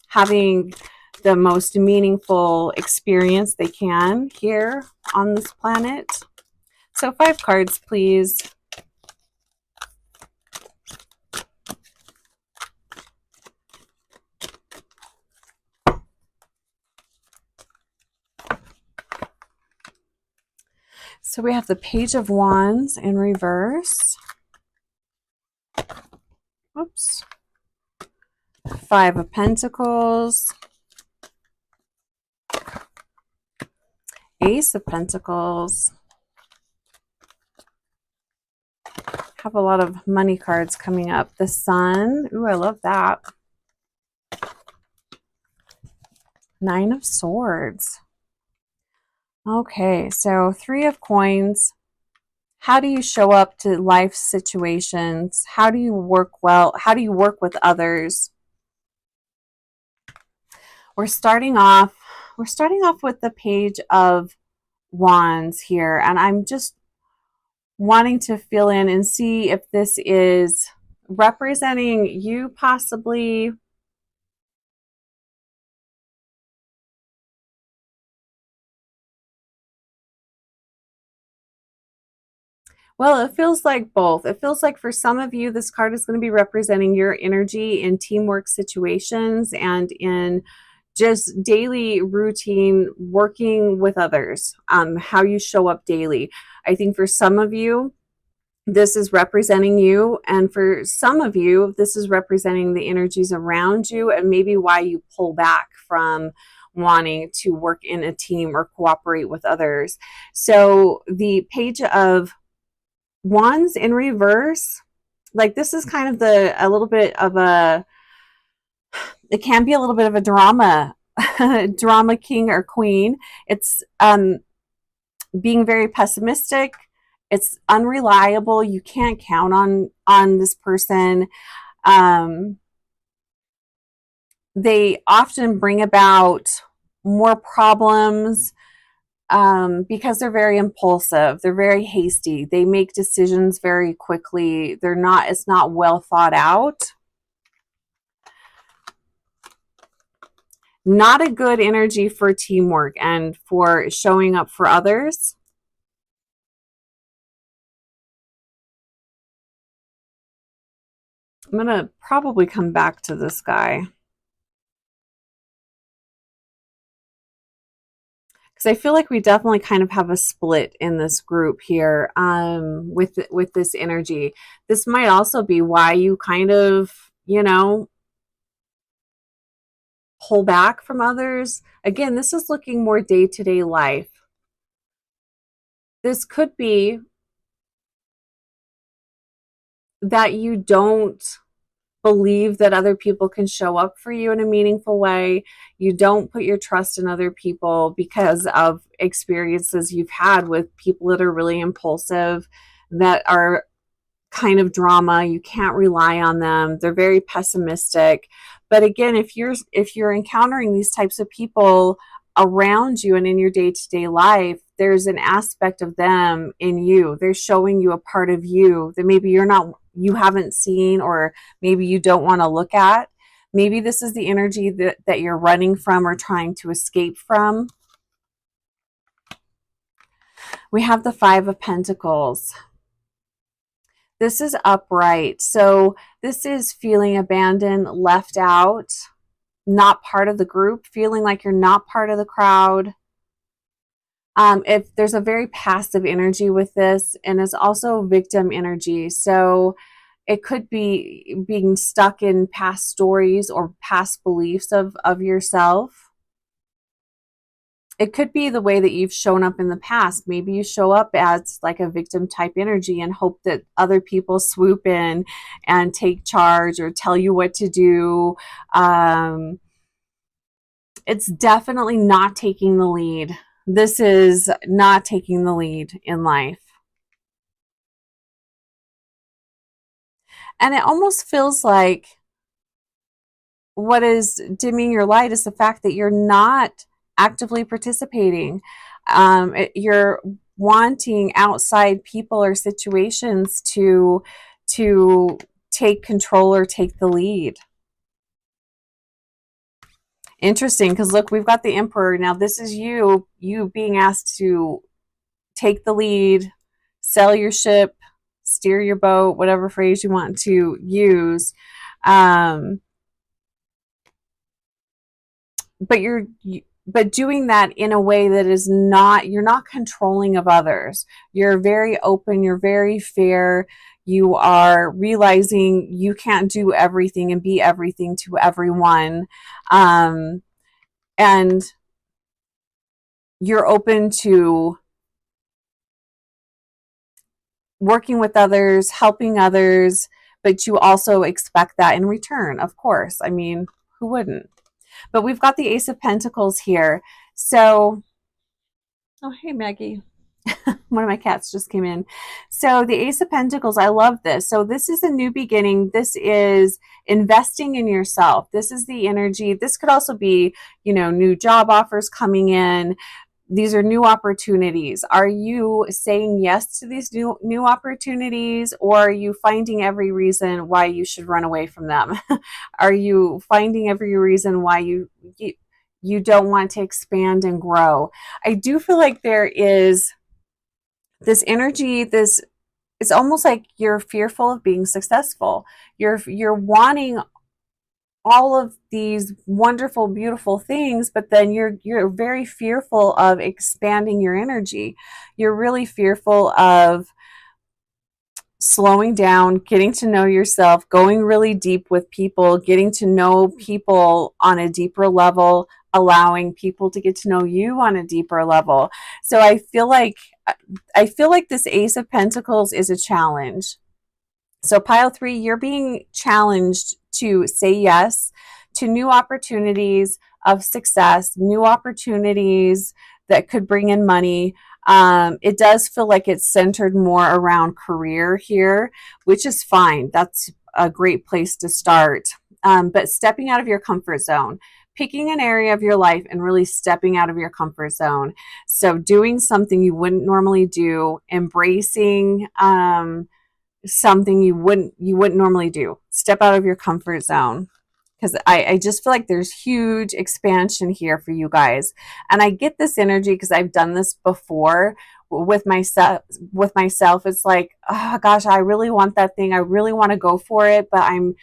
having the most meaningful experience they can here on this planet? So 5 cards, please. So we have the Page of Wands in reverse. Oops. 5 of Pentacles. Ace of Pentacles. Have a lot of money cards coming up. The Sun. Ooh, I love that. Nine of Swords. Okay, so Three of Coins. How do you show up to life situations? How do you work well? How do you work with others? We're starting off with the Page of Wands here, and I'm just wanting to fill in and see if this is representing you possibly. Well, it feels like both. It feels like for some of you, this card is going to be representing your energy in teamwork situations and in just daily routine working with others, how you show up daily. I think for some of you, this is representing you, and for some of you, this is representing the energies around you and maybe why you pull back from wanting to work in a team or cooperate with others. So the Page of Wands in reverse, like this is kind of a little bit of a, it can be a little bit of a drama drama king or queen. It's being very pessimistic. It's unreliable. You can't count on this person. They often bring about more problems because they're very impulsive. They're very hasty. They make decisions very quickly. It's not well thought out. Not a good energy for teamwork and for showing up for others. I'm going to probably come back to this guy, because I feel like we definitely kind of have a split in this group here with this energy. This might also be why you kind of, pull back from others. Again, this is looking more day-to-day life. This could be that you don't believe that other people can show up for you in a meaningful way. You don't put your trust in other people because of experiences you've had with people that are really impulsive, that are kind of drama. You can't rely on them. They're very pessimistic. But again, if you're encountering these types of people around you and in your day-to-day life, there's an aspect of them in you. They're showing you a part of you that maybe you haven't seen, or maybe you don't want to look at. Maybe this is the energy that you're running from or trying to escape from. We have the Five of Pentacles. This is upright. So this is feeling abandoned, left out, not part of the group, feeling like you're not part of the crowd. If there's a very passive energy with this, and it's also victim energy. So it could be being stuck in past stories or past beliefs of yourself. It could be the way that you've shown up in the past. Maybe you show up as like a victim type energy and hope that other people swoop in and take charge or tell you what to do. It's definitely not taking the lead. This is not taking the lead in life. And it almost feels like what is dimming your light is the fact that you're not actively participating. You're wanting outside people or situations to take control or take the lead. Interesting, because look, we've got the Emperor. Now this is you being asked to take the lead, sell your ship, steer your boat, whatever phrase you want to use. But doing that in a way that is not, you're not controlling of others. You're very open, you're very fair. You are realizing you can't do everything and be everything to everyone. And you're open to working with others, helping others, but you also expect that in return, of course. I mean, who wouldn't? But we've got the Ace of Pentacles here. So, oh, hey, Maggie. One of my cats just came in. So the Ace of Pentacles, I love this. So this is a new beginning. This is investing in yourself. This is the energy. This could also be, you know, new job offers coming in. These are new opportunities. Are you saying yes to these new opportunities, or are you finding every reason why you should run away from them? Are you finding every reason why you don't want to expand and grow? I do feel like there is this energy, this, it's almost like you're fearful of being successful. You're wanting all of these wonderful, beautiful things, but then you're very fearful of expanding your energy. You're really fearful of slowing down, getting to know yourself, going really deep with people, getting to know people on a deeper level, allowing people to get to know you on a deeper level. So I feel like this Ace of Pentacles is a challenge. So pile 3, you're being challenged to say yes to new opportunities of success, new opportunities that could bring in money. It does feel like it's centered more around career here, which is fine. That's a great place to start. But stepping out of your comfort zone, picking an area of your life and really stepping out of your comfort zone. So doing something you wouldn't normally do, embracing something you wouldn't normally do. Step out of your comfort zone. Because I just feel like there's huge expansion here for you guys. And I get this energy because I've done this before with myself. It's like, oh gosh, I really want that thing. I really want to go for it, but I'm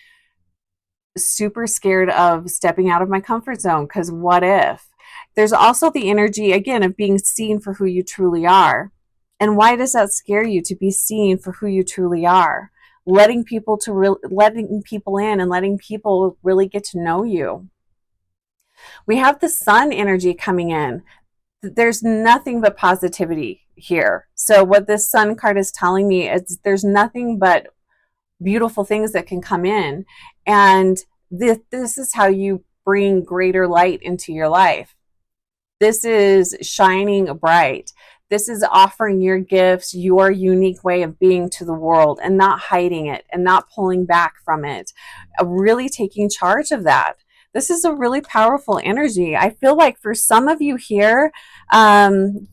super scared of stepping out of my comfort zone because what if? There's also the energy, again, of being seen for who you truly are. And why does that scare you, to be seen for who you truly are? Letting people in and letting people really get to know you. We have the Sun energy coming in. There's nothing but positivity here. So what this Sun card is telling me is there's nothing but beautiful things that can come in. And this is how you bring greater light into your life. This is shining bright. This is offering your gifts, your unique way of being to the world, and not hiding it and not pulling back from it. Really taking charge of that. This is a really powerful energy. I feel like for some of you here, and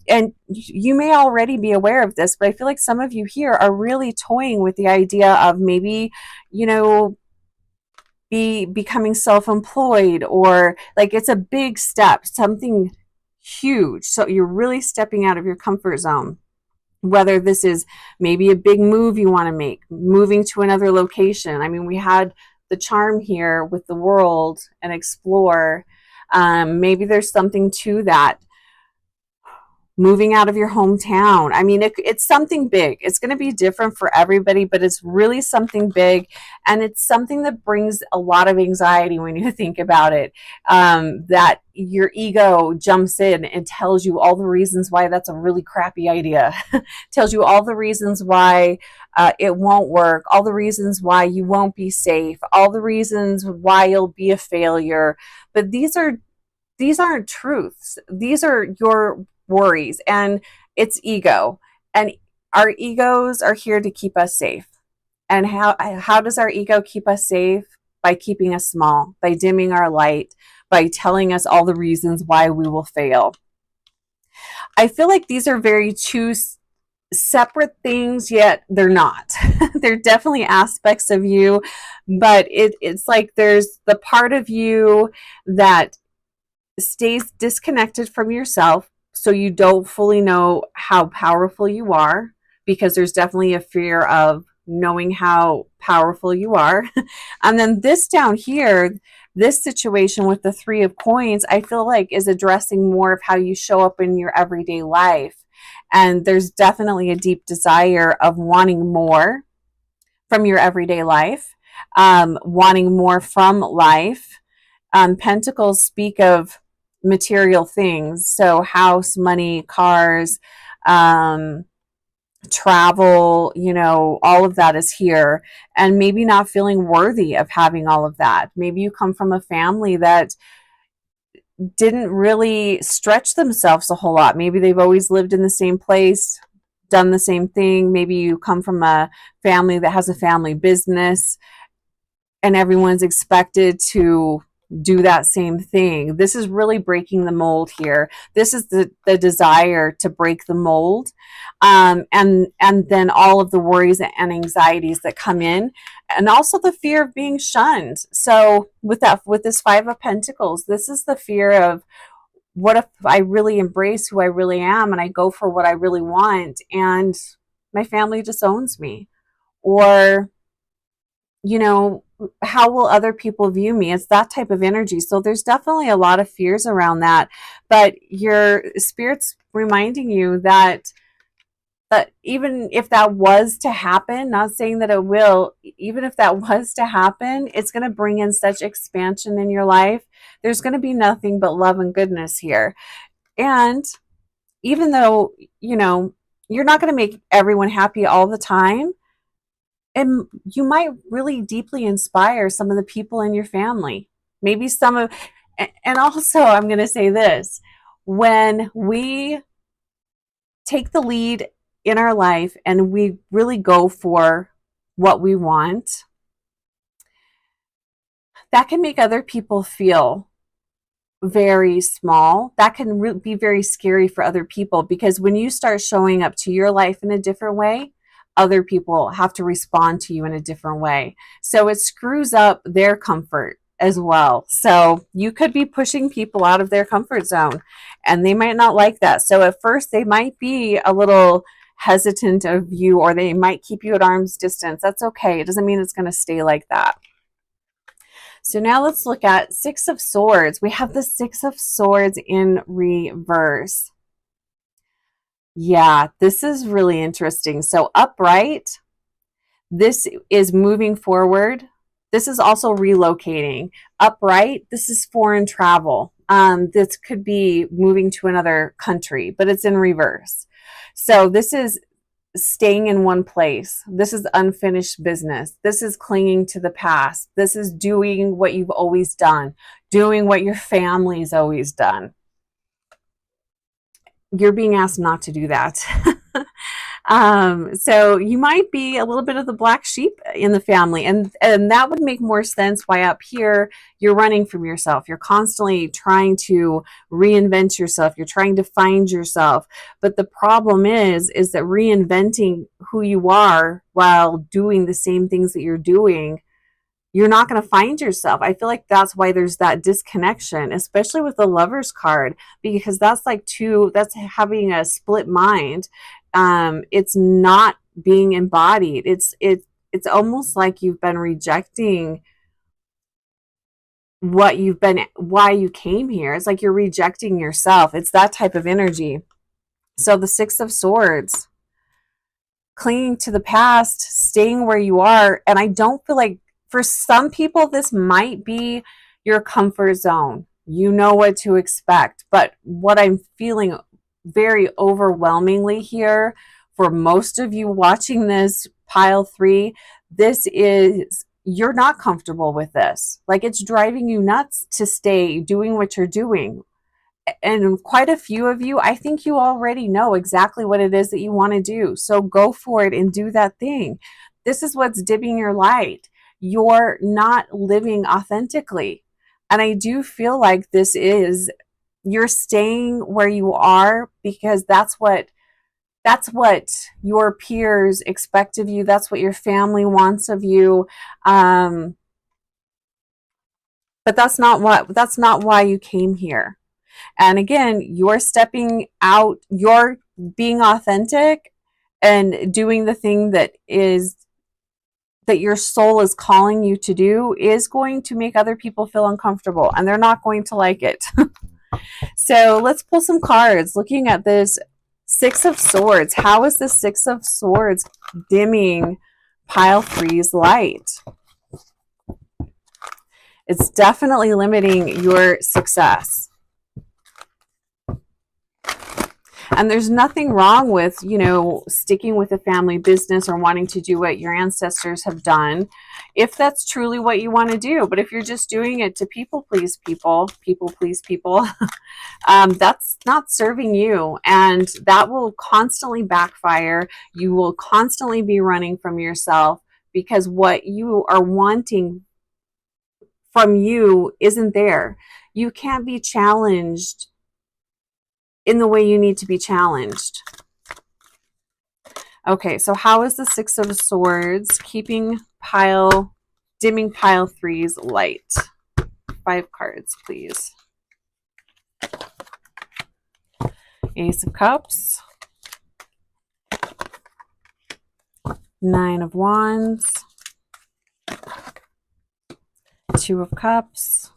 you may already be aware of this, but I feel like some of you here are really toying with the idea of maybe, you know, becoming self-employed, or like it's a big step, something huge. So you're really stepping out of your comfort zone. Whether this is maybe a big move you want to make, moving to another location. I mean, we had the charm here with the world and explore. Maybe there's something to that. Moving out of your hometown. I mean, it's something big. It's going to be different for everybody, but it's really something big. And it's something that brings a lot of anxiety when you think about it. That your ego jumps in and tells you all the reasons why that's a really crappy idea. Tells you all the reasons why it won't work, all the reasons why you won't be safe, all the reasons why you'll be a failure. But these aren't truths. These are your worries, and it's ego. And our egos are here to keep us safe. And how does our ego keep us safe? By keeping us small, by dimming our light, by telling us all the reasons why we will fail. I feel like these are very two separate things, yet they're not. They're definitely aspects of you, but it's like there's the part of you that stays disconnected from yourself, so you don't fully know how powerful you are, because there's definitely a fear of knowing how powerful you are. And then this down here, this situation with the 3 of coins, I feel like is addressing more of how you show up in your everyday life. And there's definitely a deep desire of wanting more from your everyday life, wanting more from life. Pentacles speak of material things, so house, money, cars, travel, you know, all of that is here. And maybe not feeling worthy of having all of that. Maybe you come from a family that didn't really stretch themselves a whole lot. Maybe they've always lived in the same place, done the same thing. Maybe you come from a family that has a family business and everyone's expected to do that same thing. This is really breaking the mold here. This is the desire to break the mold, and then all of the worries and anxieties that come in, and also the fear of being shunned. So with this Five of Pentacles, this is the fear of, what if I really embrace who I really am and I go for what I really want and my family disowns me? Or, you know, how will other people view me? It's that type of energy. So there's definitely a lot of fears around that. But your spirit's reminding you that even if that was to happen, not saying that it will, even if that was to happen, it's going to bring in such expansion in your life. There's going to be nothing but love and goodness here. And even though, you know, you're not going to make everyone happy all the time, and you might really deeply inspire some of the people in your family. Maybe some of, and also I'm going to say this, when we take the lead in our life and we really go for what we want, that can make other people feel very small. That can be very scary for other people, because when you start showing up to your life in a different way, other people have to respond to you in a different way. So it screws up their comfort as well. So you could be pushing people out of their comfort zone and they might not like that. So at first they might be a little hesitant of you, or they might keep you at arm's distance. That's okay. It doesn't mean it's going to stay like that. So now let's look at Six of Swords. We have the Six of Swords in reverse. Yeah, this is really interesting. So upright, this is moving forward. This is also relocating. Upright, this is foreign travel. This could be moving to another country, but it's in reverse. So this is staying in one place. This is unfinished business. This is clinging to the past. This is doing what you've always done, doing what your family's always done. You're being asked not to do that. So you might be a little bit of the black sheep in the family, and that would make more sense why up here you're running from yourself. You're constantly trying to reinvent yourself. You're trying to find yourself. But the problem is that reinventing who you are while doing the same things that you're doing, you're not going to find yourself. I feel like that's why there's that disconnection, especially with the Lover's card, because that's that's having a split mind. It's not being embodied. It's almost like you've been rejecting why you came here. It's like you're rejecting yourself. It's that type of energy. So the Six of Swords, clinging to the past, staying where you are. And I don't feel like, for some people, this might be your comfort zone. You know what to expect. But what I'm feeling very overwhelmingly here, for most of you watching this pile 3, this is, you're not comfortable with this. Like, it's driving you nuts to stay doing what you're doing. And quite a few of you, I think you already know exactly what it is that you want to do. So go for it and do that thing. This is what's dimming your light. You're not living authentically. And I do feel like this is, you're staying where you are because that's what your peers expect of you. That's what your family wants of you. But that's not why you came here. And again, you're stepping out, you're being authentic and doing the thing that your soul is calling you to do is going to make other people feel uncomfortable, and they're not going to like it. So let's pull some cards. Looking at this Six of Swords, how is the Six of Swords dimming pile 3's light? It's definitely limiting your success. And there's nothing wrong with, you know, sticking with a family business or wanting to do what your ancestors have done, if that's truly what you want to do. But if you're just doing it to people please people, that's not serving you. And that will constantly backfire. You will constantly be running from yourself because what you are wanting from you isn't there. You can't be challenged in the way you need to be challenged. Okay, so how is the Six of Swords keeping dimming pile 3's light? 5 cards, please. Ace of Cups. 9 of Wands. 2 of Cups.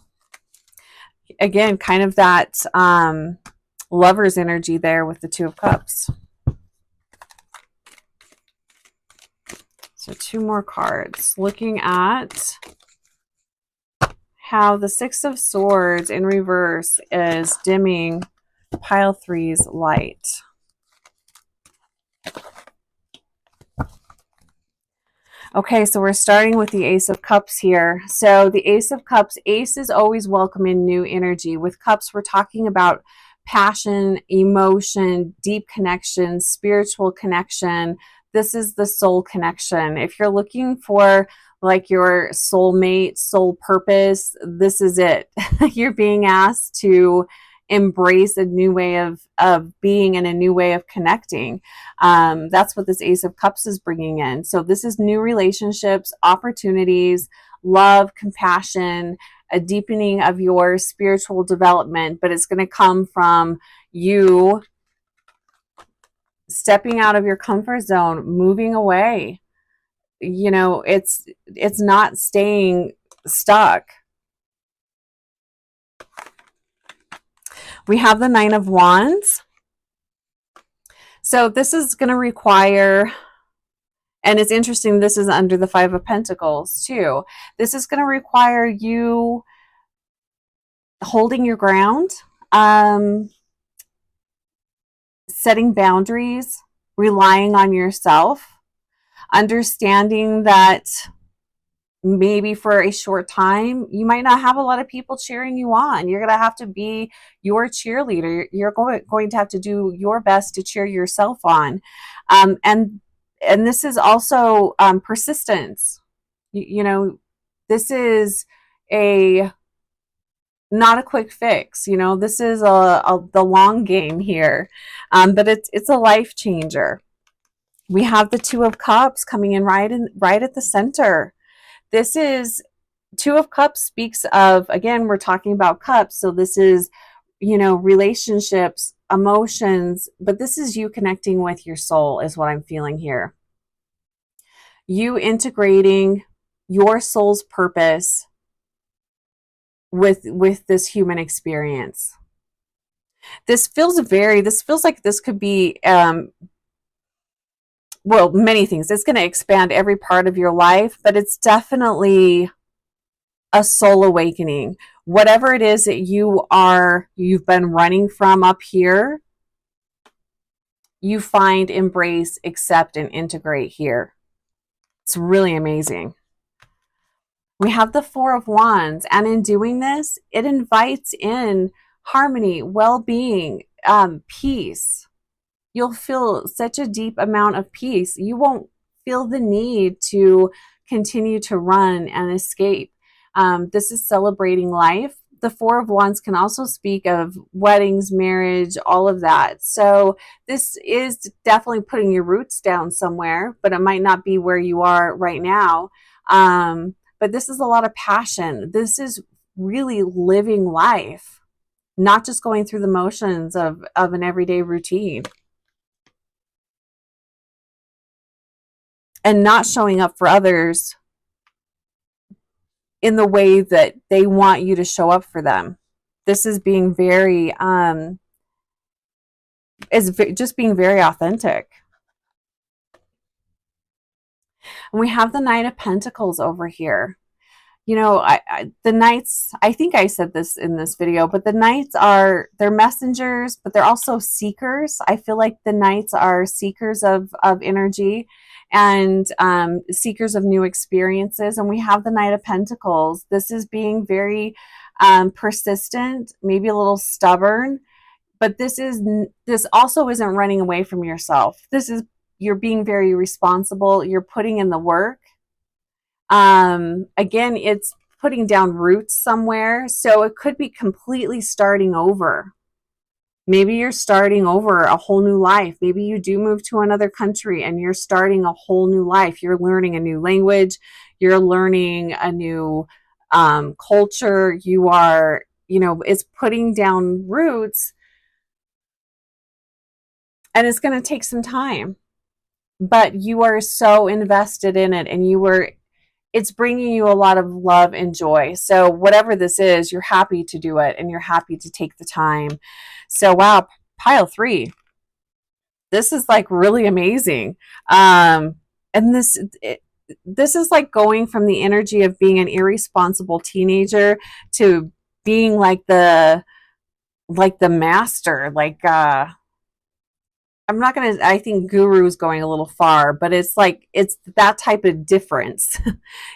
Again, kind of that lover's energy there with the 2 of Cups. So 2 more cards. Looking at how the Six of Swords in reverse is dimming pile 3's light. Okay, so we're starting with the Ace of Cups here. So the Ace of Cups, Ace is always welcoming new energy. With Cups, we're talking about passion, emotion, deep connection, spiritual connection. This is the soul connection. If you're looking for like your soulmate, soul purpose, this is it. You're being asked to embrace a new way of being and a new way of connecting. That's what this Ace of Cups is bringing in. So this is new relationships, opportunities, love, compassion, a deepening of your spiritual development, but it's going to come from you stepping out of your comfort zone, moving away. You know, it's not staying stuck. We have the Nine of Wands. So this is going to require, and it's interesting, this is under the Five of Pentacles too. This is going to require you holding your ground, setting boundaries, relying on yourself, understanding that maybe for a short time, you might not have a lot of people cheering you on. You're going to have to be your cheerleader. You're going to have to do your best to cheer yourself on. And this is also persistence. You know, this is not a quick fix. You know, this is the long game here, but it's a life changer. We have the Two of Cups coming in right at the center. This is Two of Cups speaks of, again, we're talking about cups. So this is, you know, relationships, emotions, but this is you connecting with your soul is what I'm feeling here. You integrating your soul's purpose with this human experience. This feels like this could be, well, many things. It's going to expand every part of your life, but it's definitely a soul awakening. Whatever it is that you've been running from up here, you find, embrace, accept, and integrate here. It's really amazing. We have the Four of Wands, and in doing this, it invites in harmony, well-being, peace. You'll feel such a deep amount of peace. You won't feel the need to continue to run and escape. This is celebrating life. The Four of Wands can also speak of weddings, marriage, all of that. So this is definitely putting your roots down somewhere, but it might not be where you are right now. But this is a lot of passion. This is really living life, not just going through the motions of an everyday routine. And not showing up for others in the way that they want you to show up for them. This is being very, just being very authentic. And we have the Knight of Pentacles over here. you know, the knights, I think I said this in this video, but the knights they're messengers, but they're also seekers. I feel like the knights are seekers of energy and seekers of new experiences. And we have the Knight of Pentacles. This is being very persistent, maybe a little stubborn, but this also isn't running away from yourself. This is, you're being very responsible. You're putting in the work. Again, it's putting down roots somewhere. So it could be completely starting over. Maybe you're starting over a whole new life. Maybe you do move to another country and you're starting a whole new life. You're learning a new language. You're learning a new culture. You are, you know, it's putting down roots, and it's going to take some time, but you are so invested in it, and it's bringing you a lot of love and joy. So whatever this is, you're happy to do it, and you're happy to take the time. So wow, pile 3. This is like really amazing. And this is like going from the energy of being an irresponsible teenager to being like the master, like I'm not going to, I think guru's going a little far, but it's like, it's that type of difference.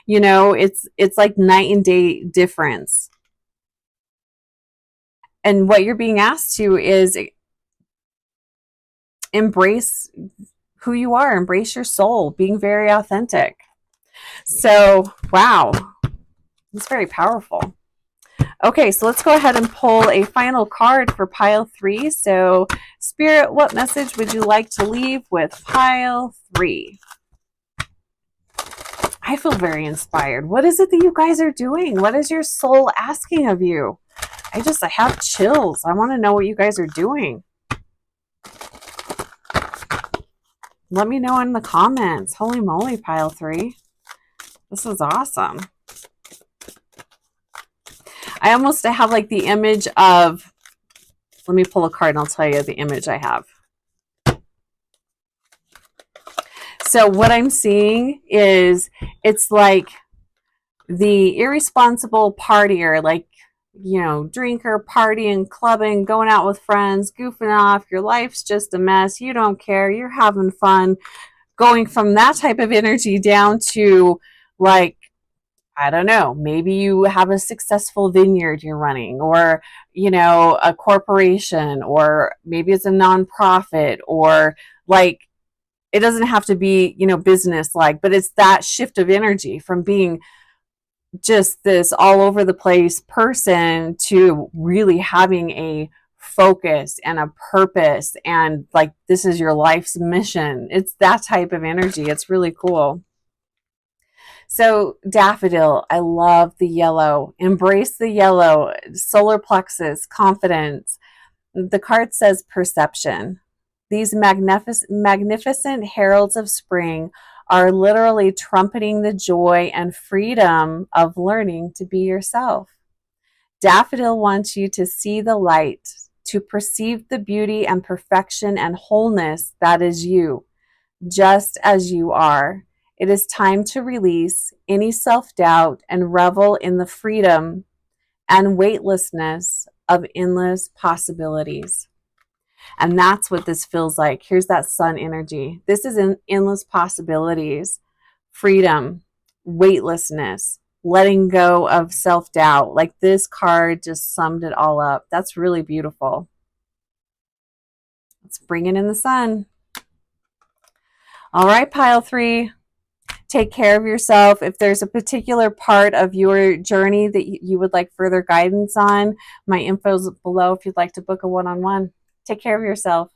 You know, it's like night and day difference. And what you're being asked to is embrace who you are, embrace your soul, being very authentic. So, wow, it's very powerful. Okay, so let's go ahead and pull a final card for pile 3. So, Spirit, what message would you like to leave with pile 3? I feel very inspired. What is it that you guys are doing? What is your soul asking of you? I have chills. I want to know what you guys are doing. Let me know in the comments. Holy moly, pile 3. This is awesome. I almost have like the image of, let me pull a card and I'll tell you the image I have. So what I'm seeing is, it's like the irresponsible partier, like, you know, drinker, partying, clubbing, going out with friends, goofing off. Your life's just a mess. You don't care. You're having fun. Going from that type of energy down to, like, I don't know, maybe you have a successful vineyard you're running, or, you know, a corporation, or maybe it's a nonprofit, or like, it doesn't have to be, you know, business like, but it's that shift of energy from being just this all over the place person to really having a focus and a purpose, and like, this is your life's mission. It's that type of energy. It's really cool. So daffodil, I love the yellow. Embrace the yellow. Solar plexus, confidence. The card says perception. These magnificent heralds of spring are literally trumpeting the joy and freedom of learning to be yourself. Daffodil wants you to see the light, to perceive the beauty and perfection and wholeness that is you, just as you are. It is time to release any self-doubt and revel in the freedom and weightlessness of endless possibilities. And that's what this feels like. Here's that sun energy. This is endless possibilities, freedom, weightlessness, letting go of self-doubt. Like, this card just summed it all up. That's really beautiful. Let's bring it in the sun. All right, pile 3. Take care of yourself. If there's a particular part of your journey that you would like further guidance on, my info is below if you'd like to book a one-on-one. Take care of yourself.